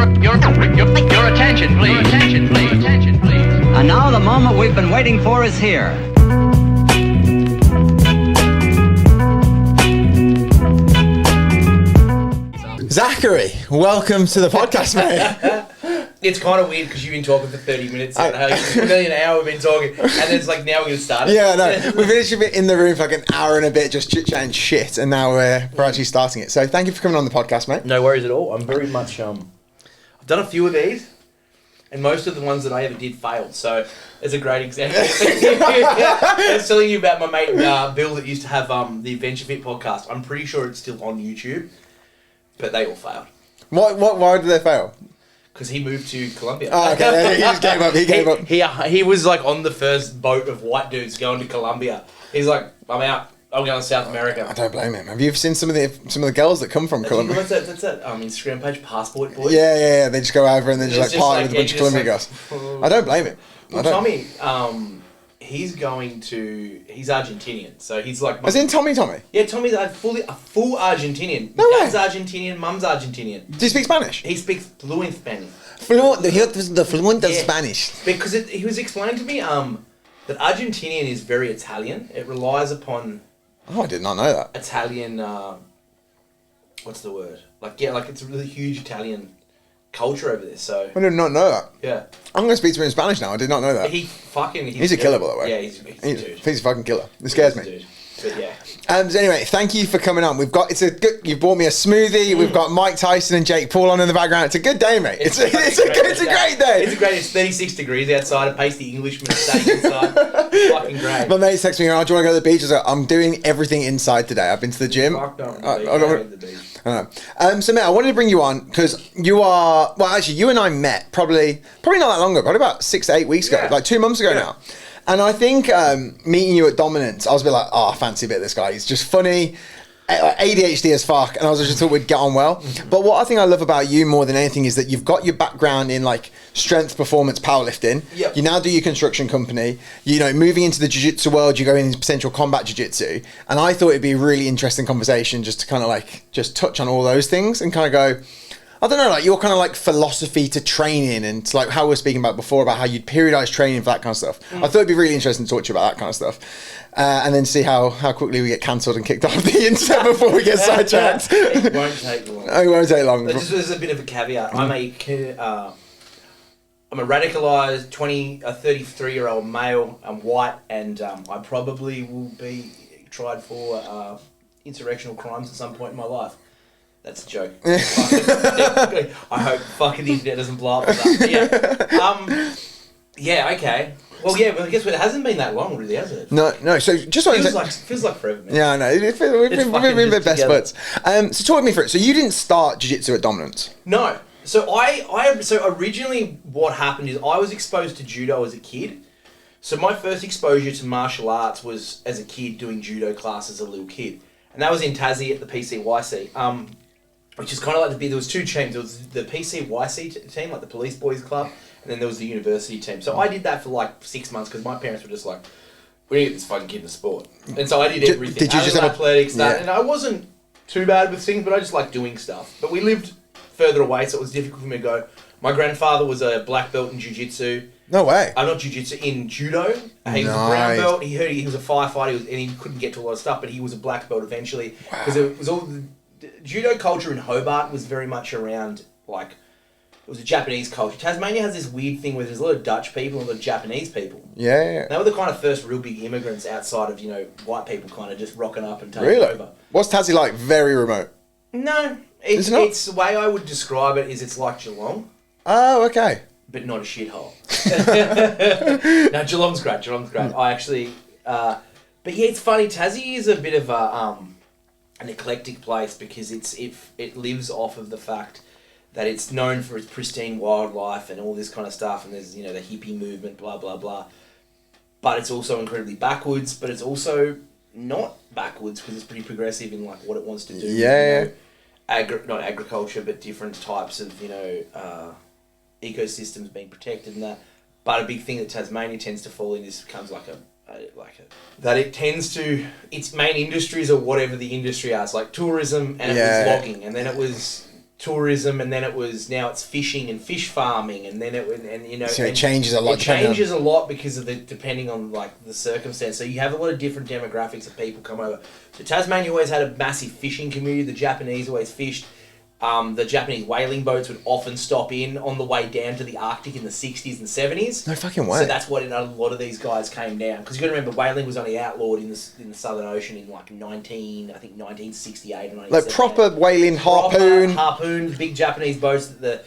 Your attention, please. Attention, please. Attention, please. And now the moment we've been waiting for is here. Zachary, welcome to the podcast, mate. It's kind of weird because you've been talking for 30 minutes. Nearly an hour we've been talking, and then it's like now we're going to start. Yeah, no, we've literally been in the room for like an hour and a bit just chit-chatting shit, and now we're actually starting it. So thank you for coming on the podcast, mate. No worries at all. I'm very much... I've done a few of these, and most of the ones that I ever did failed, so it's a great example. I was telling you about my mate Bill that used to have the Adventure Fit podcast. I'm pretty sure it's still on YouTube, but they all failed. Why did they fail? Because he moved to Colombia. Oh, okay. He just gave up. He gave up. He was like on the first boat of white dudes going to Colombia. He's like, I'm out. I'm going to South America. I don't blame him. Have you ever seen some of the girls that come from Colombia? That's that Instagram page, Passport Boys. Yeah. They just go over and they just party with a bunch of Colombian girls. I don't blame him. Well, Tommy, he's Argentinian, so he's like... As in Tommy? Yeah, Tommy's a full Argentinian. No way. Dad's Argentinian, mum's Argentinian. Do you speak Spanish? He speaks fluent Spanish. The fluent Yeah. Spanish. Because he was explaining to me that Argentinian is very Italian. It relies upon... Oh, I did not know that. Italian, what's the word? It's a really huge Italian culture over there, so... I did not know that. Yeah. I'm going to speak to him in Spanish now. I did not know that. He's a killer, by the way. Yeah, he's a dude. He's a fucking killer. It scares me. Dude. But yeah. So anyway, thank you for coming on. You've bought me a smoothie. We've got Mike Tyson and Jake Paul on in the background. It's a good day, mate. It's a great day. It's 36 degrees outside. A pasty Englishman staying inside. Fucking great. My mate texted me, "Oh, do you want to go to the beach?" I was like, "I'm doing everything inside today. I've been to the gym." Fuck no, the beach. I know. So, mate, I wanted to bring you on because you and I met probably not that long ago, probably about 6 to 8 weeks ago, like 2 months ago now. And I think meeting you at Dominance, I was a bit like, oh, I fancy a bit of this guy. He's just funny, ADHD as fuck, and I just thought we'd get on well. Mm-hmm. But what I think I love about you more than anything is that you've got your background in like strength, performance, powerlifting. Yep. You now do your construction company. You know, moving into the jiu-jitsu world, you go into potential combat jiu-jitsu. And I thought it'd be a really interesting conversation just to kind of like just touch on all those things and kind of go, I don't know, like your kind of like philosophy to training and to like how we were speaking about before about how you'd periodize training for that kind of stuff. I thought it'd be really interesting to talk to you about that kind of stuff. And then see how quickly we get cancelled and kicked off the internet before we get sidetracked. It won't take long. It won't take long. There's a bit of a caveat. I'm a radicalised 33-year-old male. I'm white, and I probably will be tried for insurrectional crimes at some point in my life. That's a joke. I hope fucking the internet doesn't blow up with that. Yeah, okay. Well, yeah, but I guess it hasn't been that long, really, has it? No. So just feels like forever, man. Yeah, I know. We've been the best buds. So talk me through it. So you didn't start jiu-jitsu at Dominance? No. So so originally what happened is I was exposed to judo as a kid. So my first exposure to martial arts was as a kid doing judo class as a little kid, and that was in Tassie at the PCYC. Which is kind of like there was two teams. There was the PCYC team, like the Police Boys Club, and then there was the university team. So I did that for like 6 months because my parents were just like, we need to get this fucking kid in sport. And so I did everything. Did you just have athletics, and I wasn't too bad with things, but I just liked doing stuff. But we lived further away, so it was difficult for me to go. My grandfather was a black belt in jiu-jitsu. No way. Not jiu-jitsu, in judo. He was a brown belt. He was a firefighter, and he couldn't get to a lot of stuff, but he was a black belt eventually. Because it was all... Judo culture in Hobart was very much around, like, it was a Japanese culture. Tasmania has this weird thing where there's a lot of Dutch people and a lot of Japanese people. Yeah. They were the kind of first real big immigrants outside of, white people kind of just rocking up and taking over. What's Tassie like? Very remote? No. It's the way I would describe it is it's like Geelong. Oh, okay. But not a shithole. No, Geelong's great. I actually... but yeah, it's funny. Tassie is a bit of an eclectic place because it lives off of the fact that it's known for its pristine wildlife and all this kind of stuff, and there's the hippie movement, blah blah blah. But it's also incredibly backwards, but it's also not backwards because it's pretty progressive in like what it wants to do. Yeah. Not agriculture, but different types of ecosystems being protected and that. But a big thing that Tasmania tends to fall in is becomes that it tends to, its main industries or whatever the industry is, like tourism, and it was logging, and then it was tourism, and then now it's fishing and fish farming, and then So it changes a lot. It changes a lot because of depending on like the circumstance. So you have a lot of different demographics of people come over. So Tasmania always had a massive fishing community. The Japanese always fished. The Japanese whaling boats would often stop in on the way down to the Arctic in the 60s and 70s. No fucking way. So that's what a lot of these guys came down. Because you got to remember, whaling was only outlawed in the Southern Ocean in like 1968 or 1978. Like proper whaling harpoon, big Japanese boats that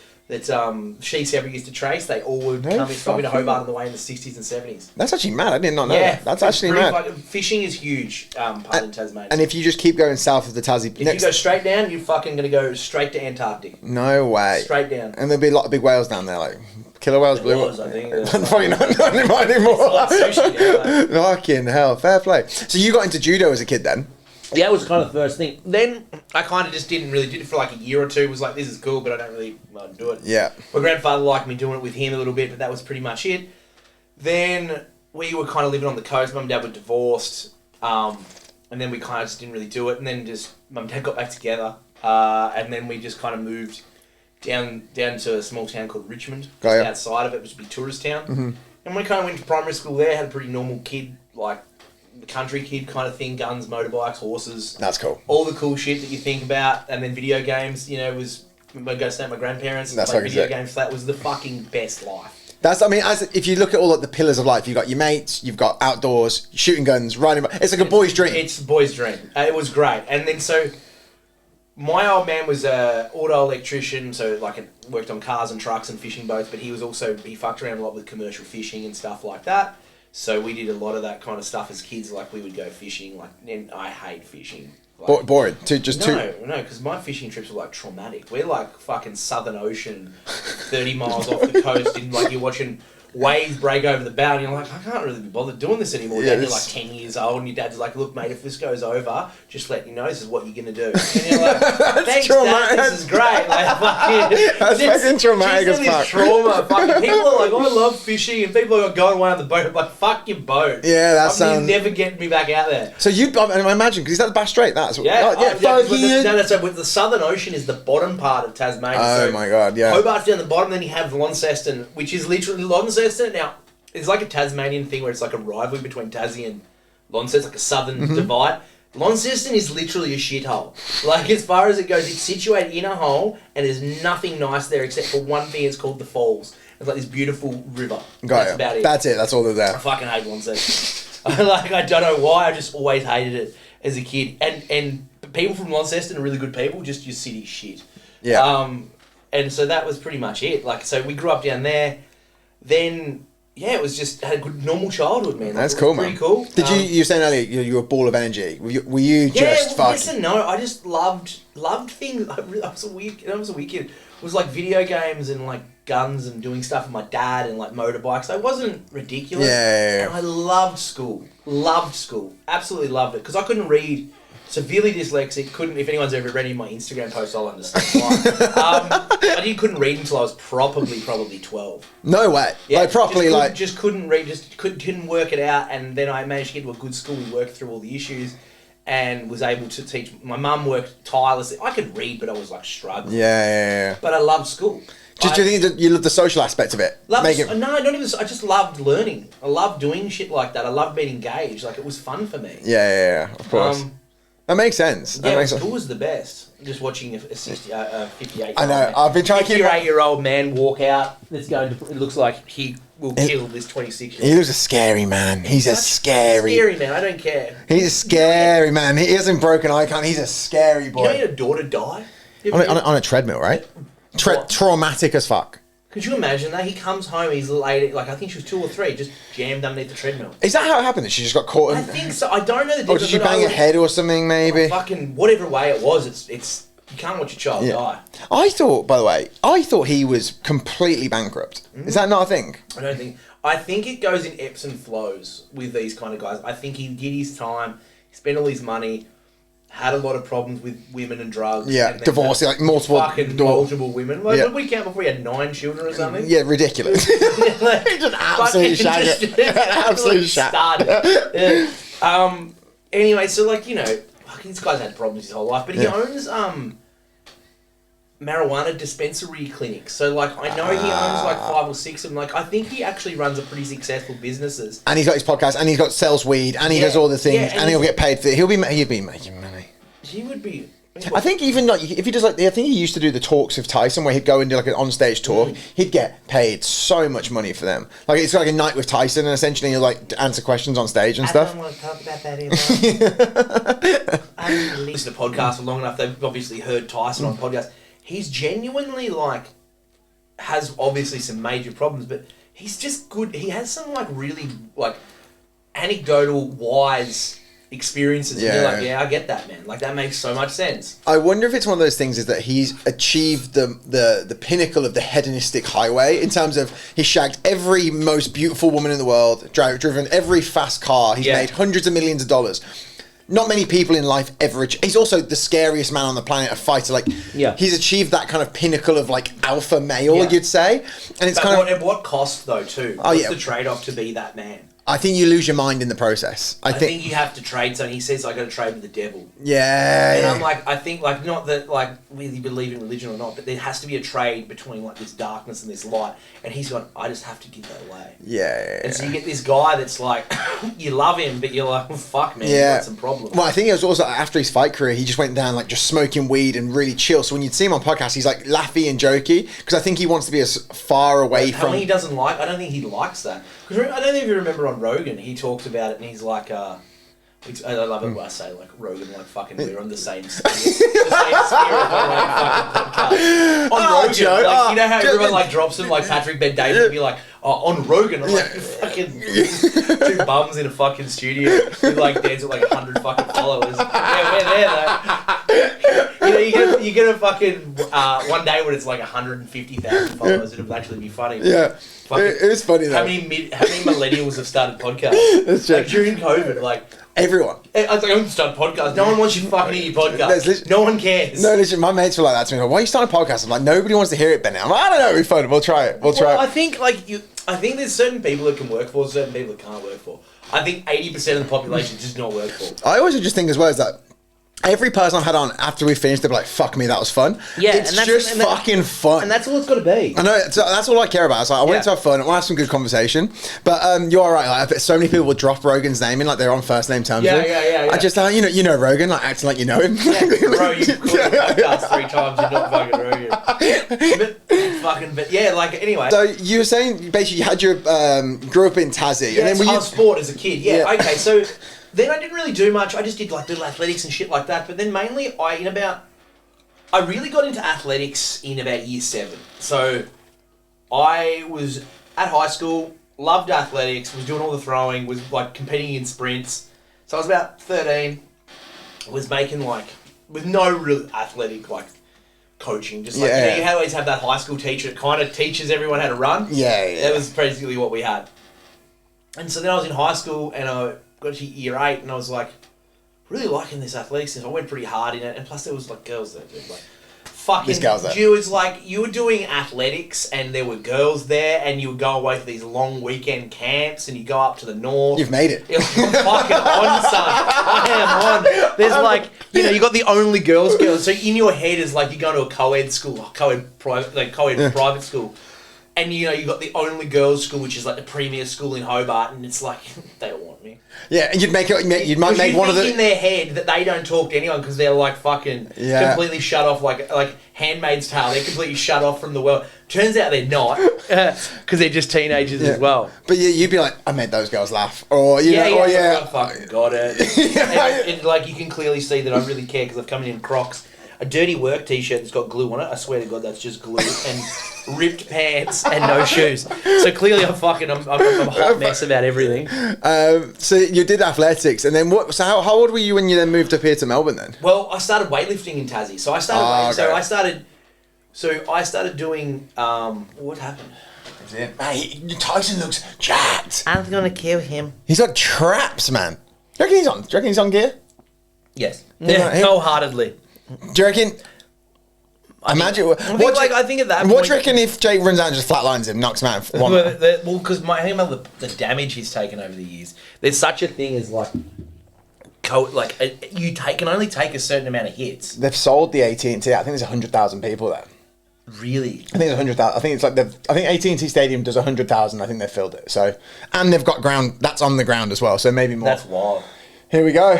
Sheets ever used to trace. They all would stop into Hobart on the way in the 60s and 70s. That's actually mad. I did not know that. That's actually mad. Fishing is huge part in Tasmania. And if you just keep going south of the Tassie... If you go straight down, you're fucking going to go straight to Antarctic. No way. Straight down. And there'll be a lot of big whales down there, like killer whales, blue whales. I think. Probably not anymore. It's like sushi now, Fucking hell, fair play. So you got into judo as a kid then? Yeah, it was kind of the first thing. Then I kind of just did it for like a year or two. It was like, this is cool, but I don't really do it. Yeah. My grandfather liked me doing it with him a little bit, but that was pretty much it. Then we were kind of living on the coast. Mum and Dad were divorced, and then we kind of just didn't really do it. And then just Mum and Dad got back together, and then we just kind of moved down to a small town called Richmond, just outside of it, which would be tourist town. Mm-hmm. And we kind of went to primary school there. Had a pretty normal kid, like the country kid kind of thing, guns, motorbikes, horses. That's cool. All the cool shit that you think about. And then video games, was I go stay at my grandparents and play video games. So that was the fucking best life. If you look at all the pillars of life, you've got your mates, you've got outdoors, shooting guns, riding. It's like a boy's dream. It's a boy's dream. It was great. And then so my old man was a auto electrician, so worked on cars and trucks and fishing boats, but he fucked around a lot with commercial fishing and stuff like that. So we did a lot of that kind of stuff as kids. Like we would go fishing. And I hate fishing. Boring. No, because my fishing trips were like traumatic. We're like fucking Southern Ocean, 30 miles off the coast, and like you're watching waves break over the bow, and you're like, I can't really be bothered doing this anymore. You're like 10 years old, and your dad's like, look, mate, if this goes over, just let you know this is what you're gonna do. And you're like, thanks, Dad, this is great. Like, that's fucking traumatic as fuck. Trauma. Fucking people are like, I love fishing, and people are going away on the boat. I'm like, fuck your boat. Yeah, that sounds. You're never getting me back out there. So I imagine because is that the Bass Strait? That's the Southern Ocean is the bottom part of Tasmania. Oh my god, yeah. Hobart's down the bottom, then you have Launceston, which is literally Launceston. Now, it's like a Tasmanian thing where it's like a rivalry between Tassie and Launceston, like a southern divide. Launceston is literally a shithole. Like, as far as it goes, it's situated in a hole, and there's nothing nice there except for one thing. It's called the Falls. It's like this beautiful river. That's about it. That's it. That's all that's there. I fucking hate Launceston. I don't know why. I just always hated it as a kid. And people from Launceston are really good people. Just your city shit. Yeah. And so that was pretty much it. Like, so we grew up down there. Then, it was just had a good normal childhood, man. That's cool, man. Pretty cool. Did you were saying earlier you were a ball of energy? Were you just fucking? Yes and no. I just loved things. I was a weird kid. It was like video games and like guns and doing stuff with my dad and like motorbikes. I wasn't ridiculous. Yeah. And I loved school. Absolutely loved it because I couldn't read. Severely dyslexic, if anyone's ever read any of my Instagram posts, I'll understand why. I couldn't read until I was probably 12. No way. Yeah, like properly just couldn't read, couldn't work it out, and then I managed to get to a good school and work through all the issues and was able to teach. My mum worked tirelessly. I could read, but I was like struggling. Yeah. But I loved school. Do you think you love the social aspect of it? No, not even. I just loved learning. I loved doing shit like that. I loved being engaged. Like, it was fun for me. Yeah, of course. That makes sense. School was the best. Just watching a 58. I know. I've been trying to keep 58-year-old man walk out. It looks like he will kill this 26-year-old. He looks a scary man. He's a scary man. I don't care. He's a scary man. He hasn't broken eye contact. He's a scary boy. You know, your daughter died on a treadmill, right? Traumatic as fuck. Could you imagine that? He comes home, he's late, like I think she was 2 or 3, just jammed underneath the treadmill. Is that how it happened? That she just got caught in... I think so. I don't know the difference. Or did she bang her head or something, maybe? Fucking whatever way it was, it's you can't watch a child die. I thought he was completely bankrupt. Is that not a thing? I think it goes in ebbs and flows with these kind of guys. I think he did his time, he spent all his money, had a lot of problems with women and drugs. Yeah, and divorce, like multiple women. Like, what did we count before he had 9 children or something? Yeah, ridiculous. Just absolutely shag. Absolutely shag. Anyway, so like, this guy's had problems his whole life, but he owns marijuana dispensary clinics. So like I know he owns like 5 or 6 of them. Like I think he actually runs a pretty successful businesses. And he's got his podcast, and he's got sells weed, and he does all the things, and he'll get paid for it. He'll be making money. He would be. I think even like if he does like I think he used to do the talks with Tyson where he'd go and do like an on-stage talk. He'd get paid so much money for them. Like it's like a night with Tyson, and essentially he'll like answer questions on stage and stuff. I don't want to talk about that anymore. I haven't listened to podcasts for long enough. They've obviously heard Tyson on podcasts. He's genuinely like has obviously some major problems, but he's just good. He has some like really like anecdotal wise experiences. Yeah. And you're like, yeah, I get that, man. Like that makes so much sense. I wonder if it's one of those things is that he's achieved the pinnacle of the hedonistic highway in terms of he's shagged every most beautiful woman in the world, driven every fast car, he's made hundreds of millions of dollars. Not many people in life ever. He's also the scariest man on the planet, a fighter. Like, he's achieved that kind of pinnacle of like alpha male, you'd say. And it's at what cost though, too? What's the trade-off to be that man? I think you lose your mind in the process. I think you have to trade. So he says, I got to trade with the devil. Yeah. And I'm like, I think like not that like whether you believe in religion or not, but there has to be a trade between like this darkness and this light. And he's gone, I just have to give that away. Yeah. And so you get this guy that's like, you love him, but you're like, well, fuck man, you've got some problems. Well, I think it was also after his fight career, he just went down like just smoking weed and really chill. So when you'd see him on podcasts, he's like laughy and jokey because I think he wants to be as far away from. He doesn't like. I don't think he likes that. Because I don't know if you remember on Rogan, he talked about it and he's like, I love it when I say like Rogan, like fucking we're on the same spirit, on like fucking podcast. On Rogan, Joe, like, you know how everyone like drops him, like Patrick Ben David would be like, on Rogan, I'm like fucking 2 bums in a fucking studio who like dance with like 100 fucking followers. Yeah, we're there though. You get a fucking one day when it's like 150,000 followers, it'll actually be funny. Yeah. It is funny though. How many millennials have started podcasts? That's true. Like during COVID, like everyone. I was like, I'm start podcasts. No one wants you fucking in your podcast. No one cares. No, listen, my mates were like that to me. Like, why are you starting a podcast? I'm like, nobody wants to hear it, Bennett. I'm like, I don't know, it'll be fun. We'll try it. I think I think there's certain people that can work for, certain people that can't work for. I think 80% of the population does not work for. I always just think as well is that every person I've had on after we finished, they're like, "Fuck me, that was fun." Yeah, it's just fucking fun, and that's all it's got to be. I know. So that's all I care about. It's like I want it to have fun. I want to have some good conversation. But you're right. Like, I bet so many people would drop Rogan's name in, like they're on first name terms. Yeah. I just, you know Rogan, like acting like you know him. Yeah, bro, you've called him podcast 3 times. You're not fucking Rogan. But yeah, like anyway. So you were saying basically you had your grew up in Tassie, yeah, and then I was sport as a kid. Yeah. Okay, so. Then I didn't really do much. I just did like little athletics and shit like that. But then mainly I really got into athletics in about year 7. So I was at high school, loved athletics, was doing all the throwing, was like competing in sprints. So I was about 13, was making like, with no real athletic like coaching, just like, you always have that high school teacher that kind of teaches everyone how to run. Yeah. That was basically what we had. And so then I was in high school and I got to year 8 and I was like really liking this athletics stuff. I went pretty hard in it, and plus there was like girls there, dude, like fucking. This girl's there. It was like you were doing athletics and there were girls there, and you would go away for these long weekend camps and you go up to the north. You've made it. I'm fucking on, son. I am on. There's like, you got the only girls. So in your head is like you're going to a co-ed school, private school. And you got the only girls' school, which is like the premier school in Hobart, and it's like they don't want me. Yeah, and you might make one of the in their head that they don't talk to anyone because they're like fucking completely shut off, like Handmaid's Tale. They're completely shut off from the world. Turns out they're not, because they're just teenagers as well. But you'd be like, I made those girls laugh, or I fucking got it. and like you can clearly see that I really care because I've come in Crocs. A dirty work t-shirt that's got glue on it. I swear to God, that's just glue. And ripped pants and no shoes. So clearly I'm a hot mess about everything. So you did athletics, and then what? So how old were you when you then moved up here to Melbourne then? Well, I started weightlifting in Tassie. So I started I started doing, what happened? Hey, Tyson looks jacked. I'm going to kill him. He's got traps, man. Do you reckon he's on gear? Yes. Wholeheartedly. Do you reckon? Imagine. I think at that point. What do you reckon if Jake runs out and just flatlines him, knocks him out? Because because the damage he's taken over the years. There's such a thing as like you can only take a certain amount of hits. They've sold the AT&T. I think there's 100,000 people there. Really? I think it's 100,000. I think it's like I think AT&T Stadium does 100,000. I think they filled it. So, and they've got ground that's on the ground as well. So maybe more. That's wild. Here we go.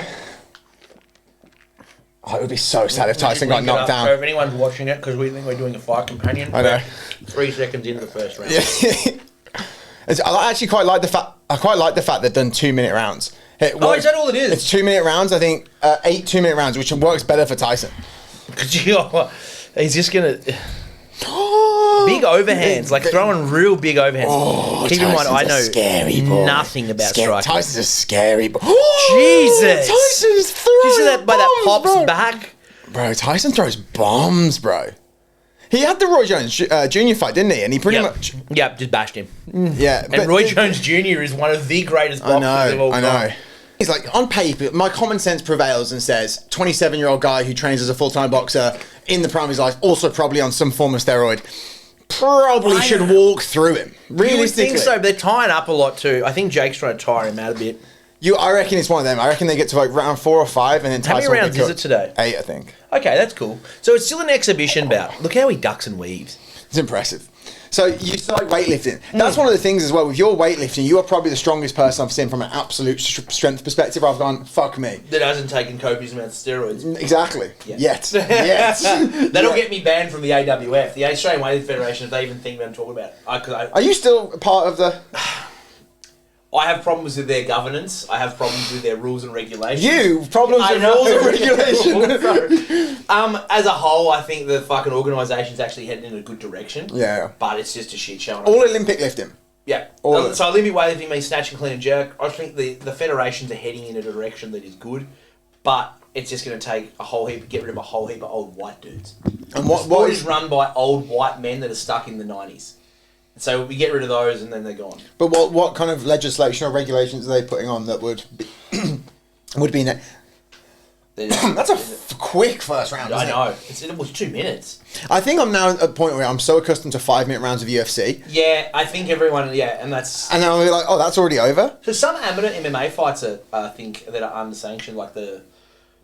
Oh, it would be so sad if Tyson got knocked down. So if anyone's watching it, because we think we're doing a fight companion. I know. 3 seconds into the first round. Yeah. I actually quite like the fact. I quite like the fact they've done 2-minute rounds. Is that all it is? It's 2-minute rounds. I think 8 2-minute rounds, which works better for Tyson. He's just gonna. Big overhands, like throwing real big overhands. Oh, Keep in mind, I know scary boy. nothing about striking. Tyson's a scary boy. Jesus! Tyson's throwing Did you see that by that bombs, pops bro. back? Bro, Tyson throws bombs, bro. He had the Roy Jones Jr. fight, didn't he? And he pretty much... Yep, just bashed him. Yeah. And Roy Jones Jr. is one of the greatest boxers of all time. I know. He's like, on paper, my common sense prevails and says, 27-year-old guy who trains as a full-time boxer in the prime of his life, also probably on some form of steroid, probably should walk through him. Realistically. You would think so, but they're tying up a lot too. I think Jake's trying to tire him out a bit. I reckon it's one of them. I reckon they get to like round 4 or 5 and then How Tyson many rounds is it today? 8, I think. Okay, that's cool. So it's still an exhibition bout. Look how he ducks and weaves. It's impressive. So you started weightlifting. That's one of the things as well. With your weightlifting, you are probably the strongest person I've seen from an absolute strength perspective. I've gone, fuck me. That hasn't taken copious amounts of steroids. Exactly. Yeah. Yet. That'll get me banned from the AWF, the Australian Weightlifting Federation, if they even think I'm talking about it. Are you still part of the... I have problems with their governance. I have problems with their rules and regulations. Problems with rules and regulations. As a whole, I think the fucking organisation's actually heading in a good direction. Yeah. But it's just a shit show. All Olympic lifting. Yeah. All so Olympic weightlifting means snatch and clean and jerk. I think the federations are heading in a direction that is good, but it's just going to take get rid of a whole heap of old white dudes. And what is run by old white men that are stuck in the 90s. So we get rid of those and then they're gone. But what kind of legislation or regulations are they putting on that would be That's a quick first round, isn't I know. It was 2 minutes. I think I'm now at a point where I'm so accustomed to 5-minute rounds of UFC. Yeah, I think everyone, and that's... And now we're like, oh, that's already over? So some amateur MMA fights are, I think, that are unsanctioned, like the...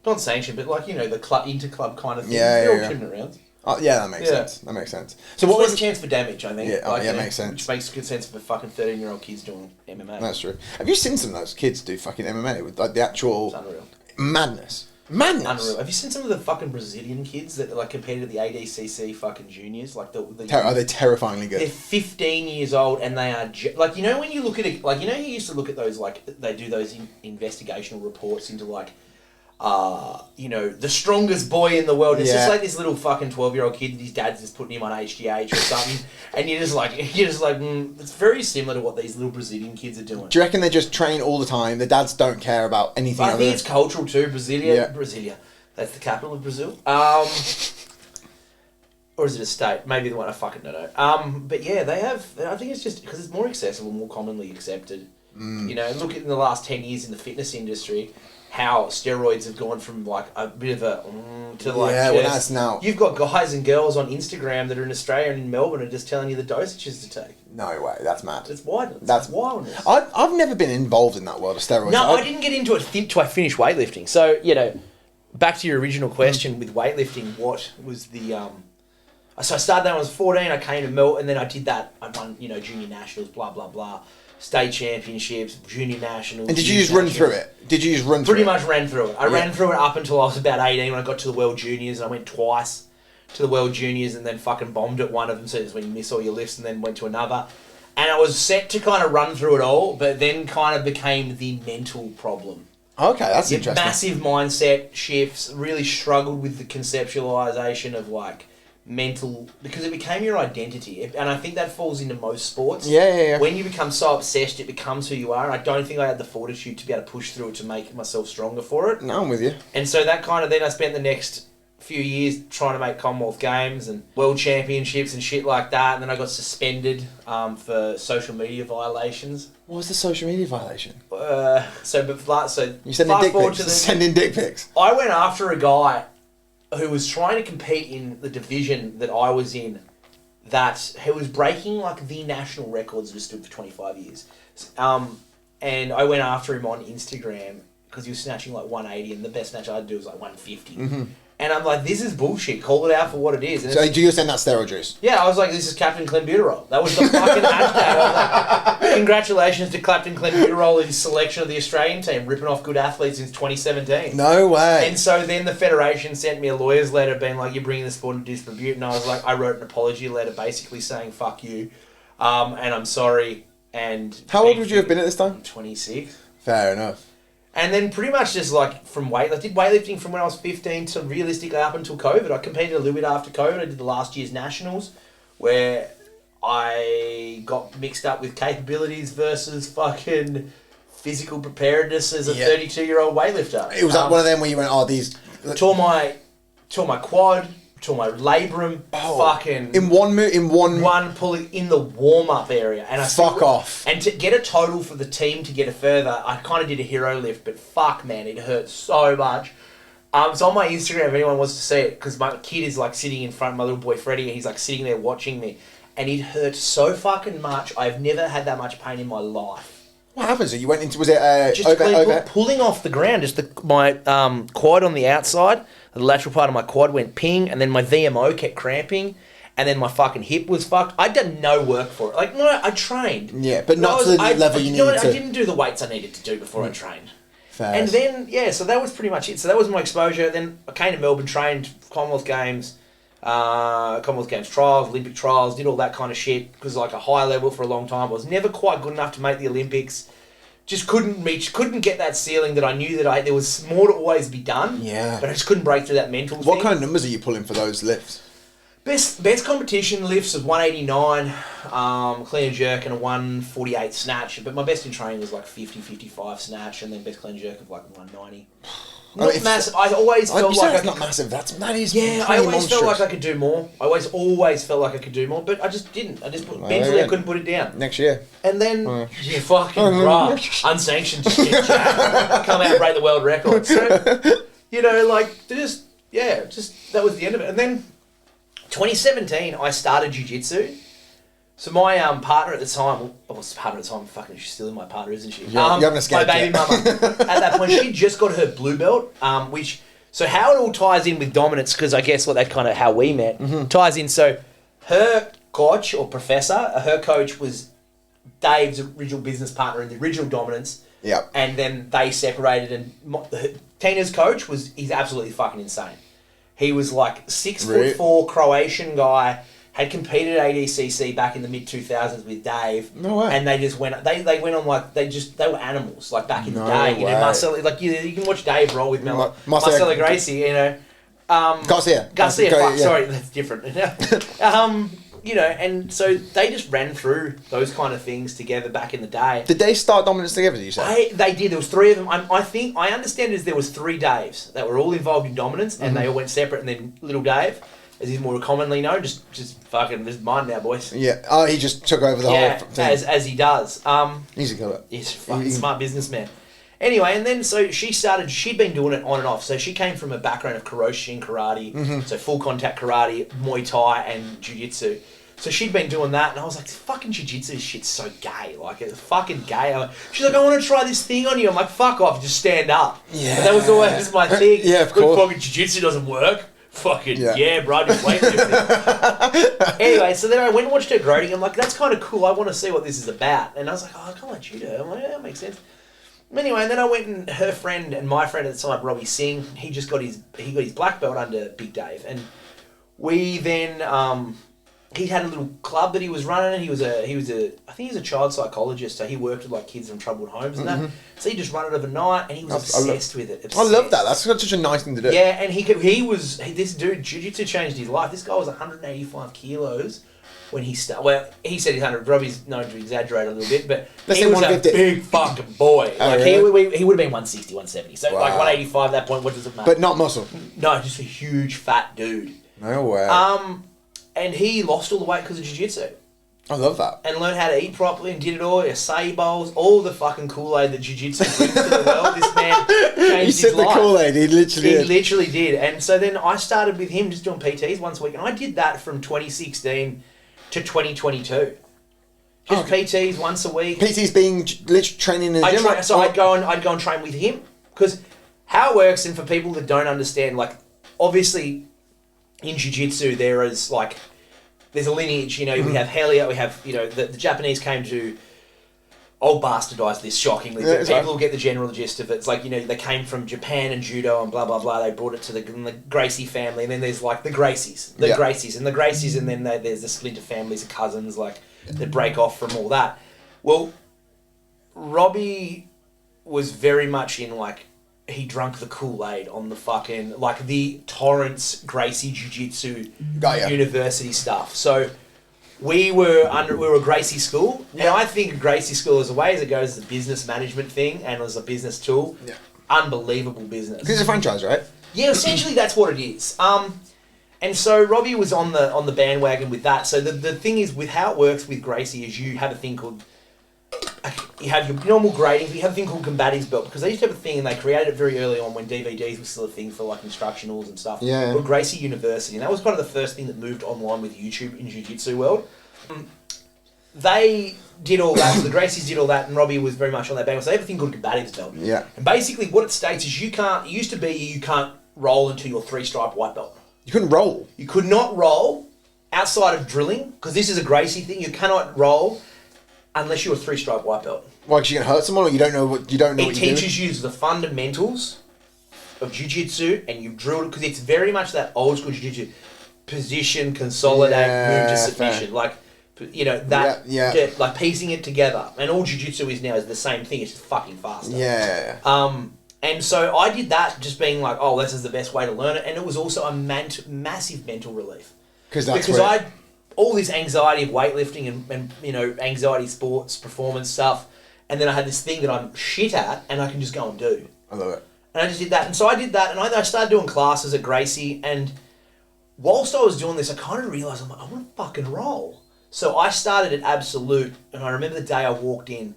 Not sanctioned, but like, the club, inter-club kind of thing. They're all 2-minute rounds. Oh, yeah, that makes sense. That makes sense. So what was the chance for damage, I think? Yeah, makes sense. Which makes good sense for fucking 13-year-old kids doing MMA. That's true. Have you seen some of those kids do fucking MMA with like the actual... It's unreal. Madness. Unreal. Have you seen some of the fucking Brazilian kids that like competed at the ADCC fucking juniors? Like are they terrifyingly good? They're 15 years old and they are like when you look at it, like you used to look at those like they do those investigational reports into like the strongest boy in the world. It's just like this little fucking 12-year-old kid that his dad's just putting him on HGH or something, and you're just like, it's very similar to what these little Brazilian kids are doing. Do you reckon they just train all the time? The dads don't care about anything. I think it's cultural too. Brasilia, that's the capital of Brazil. Or is it a state? Maybe the one I fucking don't know. But yeah, they have. I think it's just because it's more accessible, more commonly accepted. Look at in the last 10 years in the fitness industry. How steroids have gone from like a bit of a to like that's now. You've got guys and girls on Instagram that are in Australia and in Melbourne and just telling you the dosages to take. No way, that's mad. It's wild. That's wildness. I've never been involved in that world of steroids. No, I didn't get into it until I finished weightlifting. So back to your original question with weightlifting, what was the So I started that when I was 14. I came to Melbourne and then I did that. I won junior nationals, blah blah blah. State championships, junior nationals. And did you just run through it? Pretty much ran through it. I ran through it up until I was about 18 when I got to the World Juniors. I went twice to the World Juniors and then fucking bombed at one of them. So it's when you miss all your lifts and then went to another. And I was set to kind of run through it all, but then kind of became the mental problem. Okay, that's interesting. Massive mindset shifts, really struggled with the conceptualization of like mental, because it became your identity, and I think that falls into most sports. Yeah. When you become so obsessed, it becomes who you are. And I don't think I had the fortitude to be able to push through it to make myself stronger for it. No, I'm with you. And so that kind of, then I spent the next few years trying to make Commonwealth Games and World Championships and shit like that, and then I got suspended for social media violations. What was the social media violation? You sending dick pics? Sending dick pics. I went after a guy who was trying to compete in the division that I was in, that he was breaking like the national records that stood for 25 years. And I went after him on Instagram because he was snatching like 180, and the best snatch I'd do was like 150. And I'm like, this is bullshit. Call it out for what it is. And So do you send that steroid juice? yeah, I was like, this is Captain Clenbuterol. That was the fucking hashtag. I was like, congratulations to Captain Clenbuterol and his selection of the Australian team, ripping off good athletes since 2017. No way. And so then the Federation sent me a lawyer's letter being like, you're bringing the sport into disrepute. And I was like, I wrote an apology letter basically saying, fuck you. And I'm sorry. And How old would you have been at this time? 26. Fair enough. And then pretty much just like from I did weightlifting from when I was 15 to realistically up until COVID. I competed a little bit after COVID. I did the last year's nationals where I got mixed up with capabilities versus fucking physical preparedness as a 32-year-old weightlifter. It was like one of them where you went, oh, these... Tore my quad, tore my labrum, fucking... In one pulling in the warm-up area. And off. And to get a total for the team to get it further, I kind of did a hero lift, but fuck, man, it hurt so much. So on my Instagram, if anyone wants to see it, because my kid is like sitting in front of my little boy Freddie, and he's like sitting there watching me, and it hurt so fucking much. I've never had that much pain in my life. What happened? So you went into... Was it just pulling off the ground, just my quad on the outside, the lateral part of my quad went ping, and then my VMO kept cramping, and then my fucking hip was fucked. I'd done no work for it. Like, no, I trained. Yeah, but not to the level you needed to. I didn't do the weights I needed to do before I trained. Fast. And then, yeah, so that was pretty much it. So that was my exposure. Then I came to Melbourne, trained Commonwealth Games, Commonwealth Games trials, Olympic trials, did all that kind of shit because like a high level for a long time. I was never quite good enough to make the Olympics. Just couldn't get that ceiling that I knew that there was more to always be done. Yeah. But I just couldn't break through that mental thing. What kind of numbers are you pulling for those lifts? Best competition lifts was 189, clean and jerk, and a 148 snatch. But my best in training was like 50, 55 snatch, and then best clean and jerk of like 190. Not massive. I always felt like that's not massive. That is yeah. I always felt like I could do more. I always felt like I could do more, but I just didn't. I just mentally I couldn't put it down. Next year. And then yeah, fucking bruh, unsanctioned shit, Jack. Come out and break the world record. So like just that was the end of it. And then 2017, I started jiu-jitsu. So my partner at the time, fucking she's still my partner, isn't she? You haven't escaped my baby mama. At that point, she just got her blue belt, so how it all ties in with dominance, because I guess that's kind of how we met, ties in. So her coach or professor, her coach was Dave's original business partner in the original dominance. Yep. And then they separated, and Tina's coach he's absolutely fucking insane. He was like 6'4" Croatian guy, had competed at ADCC back in the mid 2000s with Dave. No way. And they just went. They went on like they were animals like back in the day. You know, Marcelo, like you can watch Dave roll with Marcelo Gracie. Garcia. Sorry, that's different. And so they just ran through those kind of things together back in the day. Did they start dominance together, did you say? They did. There was three of them. I understand there was 3 Daves that were all involved in dominance, and they all went separate, and then little Dave, as he's more commonly known, just fucking, this is mine now, boys. Yeah. Oh, he just took over the whole thing. as he does. He's a killer. He's a fucking smart businessman. Anyway, and then so she'd been doing it on and off. So she came from a background of Kyroshin karate, so full contact karate, Muay Thai, and Jiu-Jitsu. So she'd been doing that, and I was like, fucking jiu-jitsu shit's so gay. Like, it's fucking gay. She's like, I want to try this thing on you. I'm like, fuck off, just stand up. Yeah. And that was always my thing. Yeah, of course. Fucking jiu-jitsu doesn't work. Fucking, bro, just weightlifting. Anyway, so then I went and watched her grading. I'm like, that's kind of cool. I want to see what this is about. And I was like, oh, I kind of like judo. I'm like, yeah, that makes sense. Anyway, and then I went and her friend and my friend at the time, Robbie Singh, he got his black belt under Big Dave. And we then... he had a little club that he was running, and I think he was a child psychologist, so he worked with like kids from troubled homes and that. So he just ran it overnight, and he was obsessed with it. I love that. That's such a nice thing to do. Yeah, and this dude, jiu-jitsu changed his life. This guy was 185 kilos when he started. Well, he said he's 100. Robbie's known to exaggerate a little bit, but he was a big fucking boy. Oh, like really? he would have been 160, 170. So like 185 at that point, what does it matter? But not muscle. No, just a huge fat dude. No way. And he lost all the weight because of jiu-jitsu. I love that. And learned how to eat properly and did it all. Acai bowls, all the fucking Kool-Aid that jiu-jitsu brings to the world. This man changed his life. He said the Kool-Aid, he literally did. And so then I started with him just doing PTs once a week. And I did that from 2016 to 2022. Just PTs once a week. PTs being literally training in the gym? I'd go and train with him. because how it works, and for people that don't understand, like, obviously in jiu-jitsu there's a lineage, you know, we have Helia, we have, you know, the Japanese came to, I'll bastardize this shockingly, but people will get the general gist of it. It's like, you know, they came from Japan and judo and blah, blah, blah. They brought it to the Gracie family, and then there's like the Gracies, and then there's the splinter families of cousins, like, that break off from all that. Well, Robbie was very much in, like, he drunk the Kool-Aid on the fucking, like, the Torrance Gracie Jiu-Jitsu university stuff. So we were a Gracie school, and I think Gracie school, as a way as it goes, is a business management thing and as a business tool. Yeah. Unbelievable business. Because it's a franchise, right? Yeah, essentially that's what it is. And so Robbie was on the bandwagon with that. So the thing is, with how it works with Gracie is you have a thing called, you have your normal grading, but you have a thing called combatives belt, because they used to have a thing, and they created it very early on when DVDs were still a thing for like instructionals and stuff. Yeah. Called Gracie University, and that was kind of the first thing that moved online with YouTube in Jiu-Jitsu world. They did all that, so the Gracies did all that, and Robbie was very much on that bandwagon. So they have a thing called combatives belt. Yeah. And basically what it states is you can't roll until your 3-stripe white belt. You couldn't roll? You could not roll outside of drilling, because this is a Gracie thing. You cannot roll unless you're a 3-stripe white belt. Why, because you're going to hurt someone, or you don't know what you're doing? It teaches you the fundamentals of jiu-jitsu, and you've drilled it, because it's very much that old school jiu-jitsu. Position, consolidate, move to submission. Fair. Like, you know, that, like piecing it together. And all jiu-jitsu is now is the same thing, it's just fucking faster. Yeah. And so I did that just being like, oh, this is the best way to learn it. And it was also a massive mental relief. Because I all this anxiety of weightlifting and, you know, anxiety sports, performance stuff. And then I had this thing that I'm shit at and I can just go and do. I love it. And I just did that. And so I did that, and I started doing classes at Gracie. And whilst I was doing this, I kind of realised, I'm like, I want to fucking roll. So I started at Absolute, and I remember the day I walked in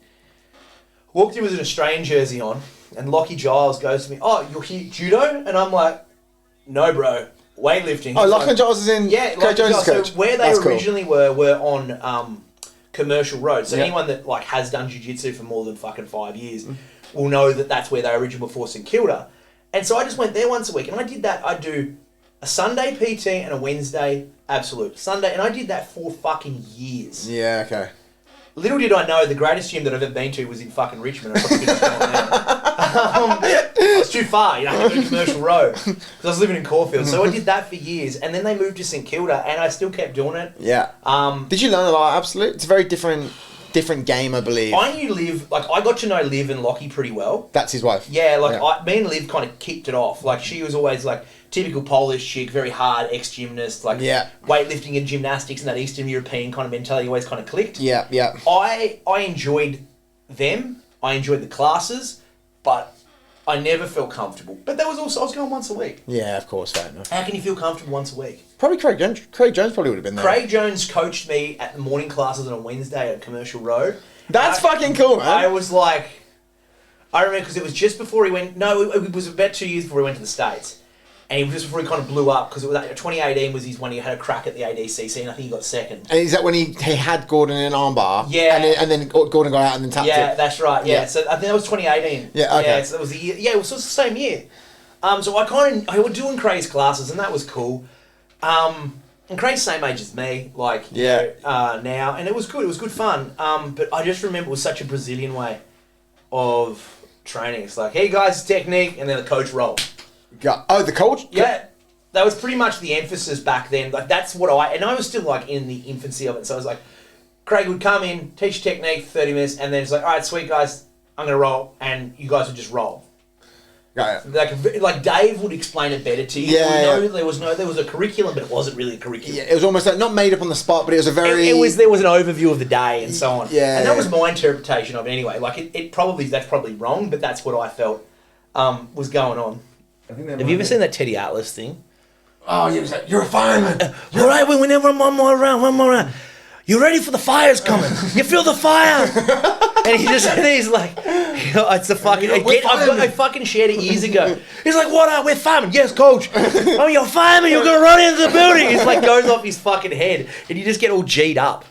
with an Australian jersey on, and Lockie Giles goes to me, oh, you're here judo? And I'm like, no, bro, weightlifting. Oh, Lachlan Giles is in Coach Jones' coach. So where they originally were on Commercial Road. So anyone that like has done jiu-jitsu for more than fucking 5 years will know that that's where they originally were for St Kilda. And so I just went there once a week, and I did that. I'd do a Sunday PT and a Wednesday Absolute. Sunday, and I did that for fucking years. Yeah, okay. Little did I know, the greatest gym that I've ever been to was in fucking Richmond. I probably couldn't have gone there. It was too far, you know, I had to go to Commercial Road, because I was living in Caulfield. So I did that for years, and then they moved to St Kilda, and I still kept doing it. Yeah. Did you learn a lot of Absolute? It's a very different game, I believe. I knew Liv, like, I got to know Liv and Lockie pretty well. That's his wife. Yeah, me and Liv kind of kicked it off. Like, she was always like typical Polish chick, very hard ex-gymnast, like weightlifting and gymnastics and that Eastern European kind of mentality always kind of clicked. Yeah. I enjoyed them. I enjoyed the classes, but I never felt comfortable. But that was also, I was going once a week. Yeah, of course, fair enough. How can you feel comfortable once a week? Probably Craig Jones. Craig Jones probably would have been there. Craig Jones coached me at the morning classes on a Wednesday at Commercial Road. That's fucking cool, man. I was like, I remember because it was just before he went, it was about 2 years before he went to the States. And it was just before he kind of blew up, because it was 2018 was his when he had a crack at the ADCC, and I think he got second. And is that when he had Gordon in an armbar? Yeah. And then Gordon got out and then tapped it? Yeah, that's right. Yeah. So I think that was 2018. Yeah, okay. Yeah, so that was the year. Yeah, it was the same year. So I was doing Craig's classes, and that was cool. And Craig's same age as me, like, now, and it was good. It was good fun. But I just remember it was such a Brazilian way of training. It's like, hey guys, technique, and then the coach roll. Oh, the coach? Yeah, that was pretty much the emphasis back then. Like, that's what and I was still like in the infancy of it. So I was like, Craig would come in, teach technique for 30 minutes, and then it's like, all right, sweet guys, I'm gonna roll, and you guys would just roll. Yeah. Like Dave would explain it better to you. Yeah. There was a curriculum, but it wasn't really a curriculum. Yeah, it was almost like not made up on the spot, but it was a very. There was an overview of the day and so on. Yeah. And that was my interpretation of it anyway. Like that's probably wrong, but that's what I felt was going on. Have you ever seen that Teddy Atlas thing? Oh, you're a fireman. All right, we never one more round. You ready for the fire's coming? You feel the fire? And he's like, it's the fucking. I fucking shared it years ago. He's like, what? We're firemen. Yes, coach. Oh, you're fireman. You're gonna run into the building. He's like, goes off his fucking head, and you just get all G'd up.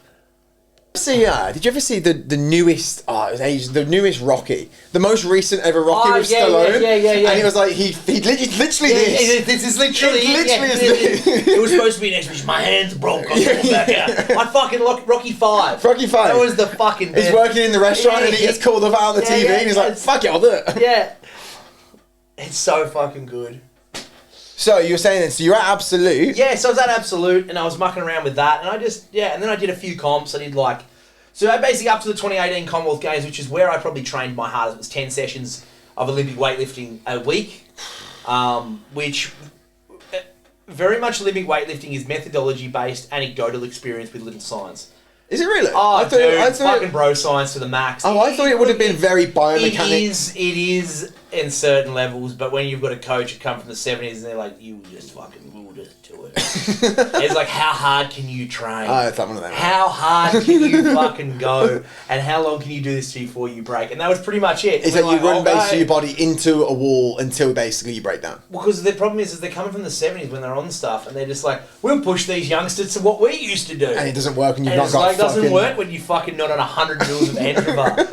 Did you ever see the newest? Oh, it was ages. The newest Rocky, the most recent ever Rocky with Stallone. Yeah. And he was like, he literally this. This is literally this. It was supposed to be next week. My hands broke. Back out. I fucking Rocky 5. Rocky 5. That was the fucking best. He's working in the restaurant and he gets called up out on the TV and he's like, "Fuck it, I'll do it." Yeah, it's so fucking good. So you were saying then, so you're at Absolute. Yeah, so I was at Absolute and I was mucking around with that and and then I did a few comps. I did so I basically up to the 2018 Commonwealth Games, which is where I probably trained my hardest. It was 10 sessions of Olympic weightlifting a week, which very much Olympic weightlifting is methodology based, anecdotal experience with little science. Is it really? Oh, I thought fucking bro science to the max. Oh, I thought it would have been very biomechanics. It is in certain levels, but when you've got a coach who come from the 70s and they're like, we'll just do it. It's like, how hard can you train? Oh, it's like one of them. How hard can you fucking go? And how long can you do this before you break? And that was pretty much it. Is that you run basically your body into a wall until basically you break down? Because the problem is they're coming from the 70s when they're on stuff and they're just like, we'll push these youngsters to what we used to do. And it doesn't work and you've not got it doesn't work when you fucking not on 100 mils of Androva.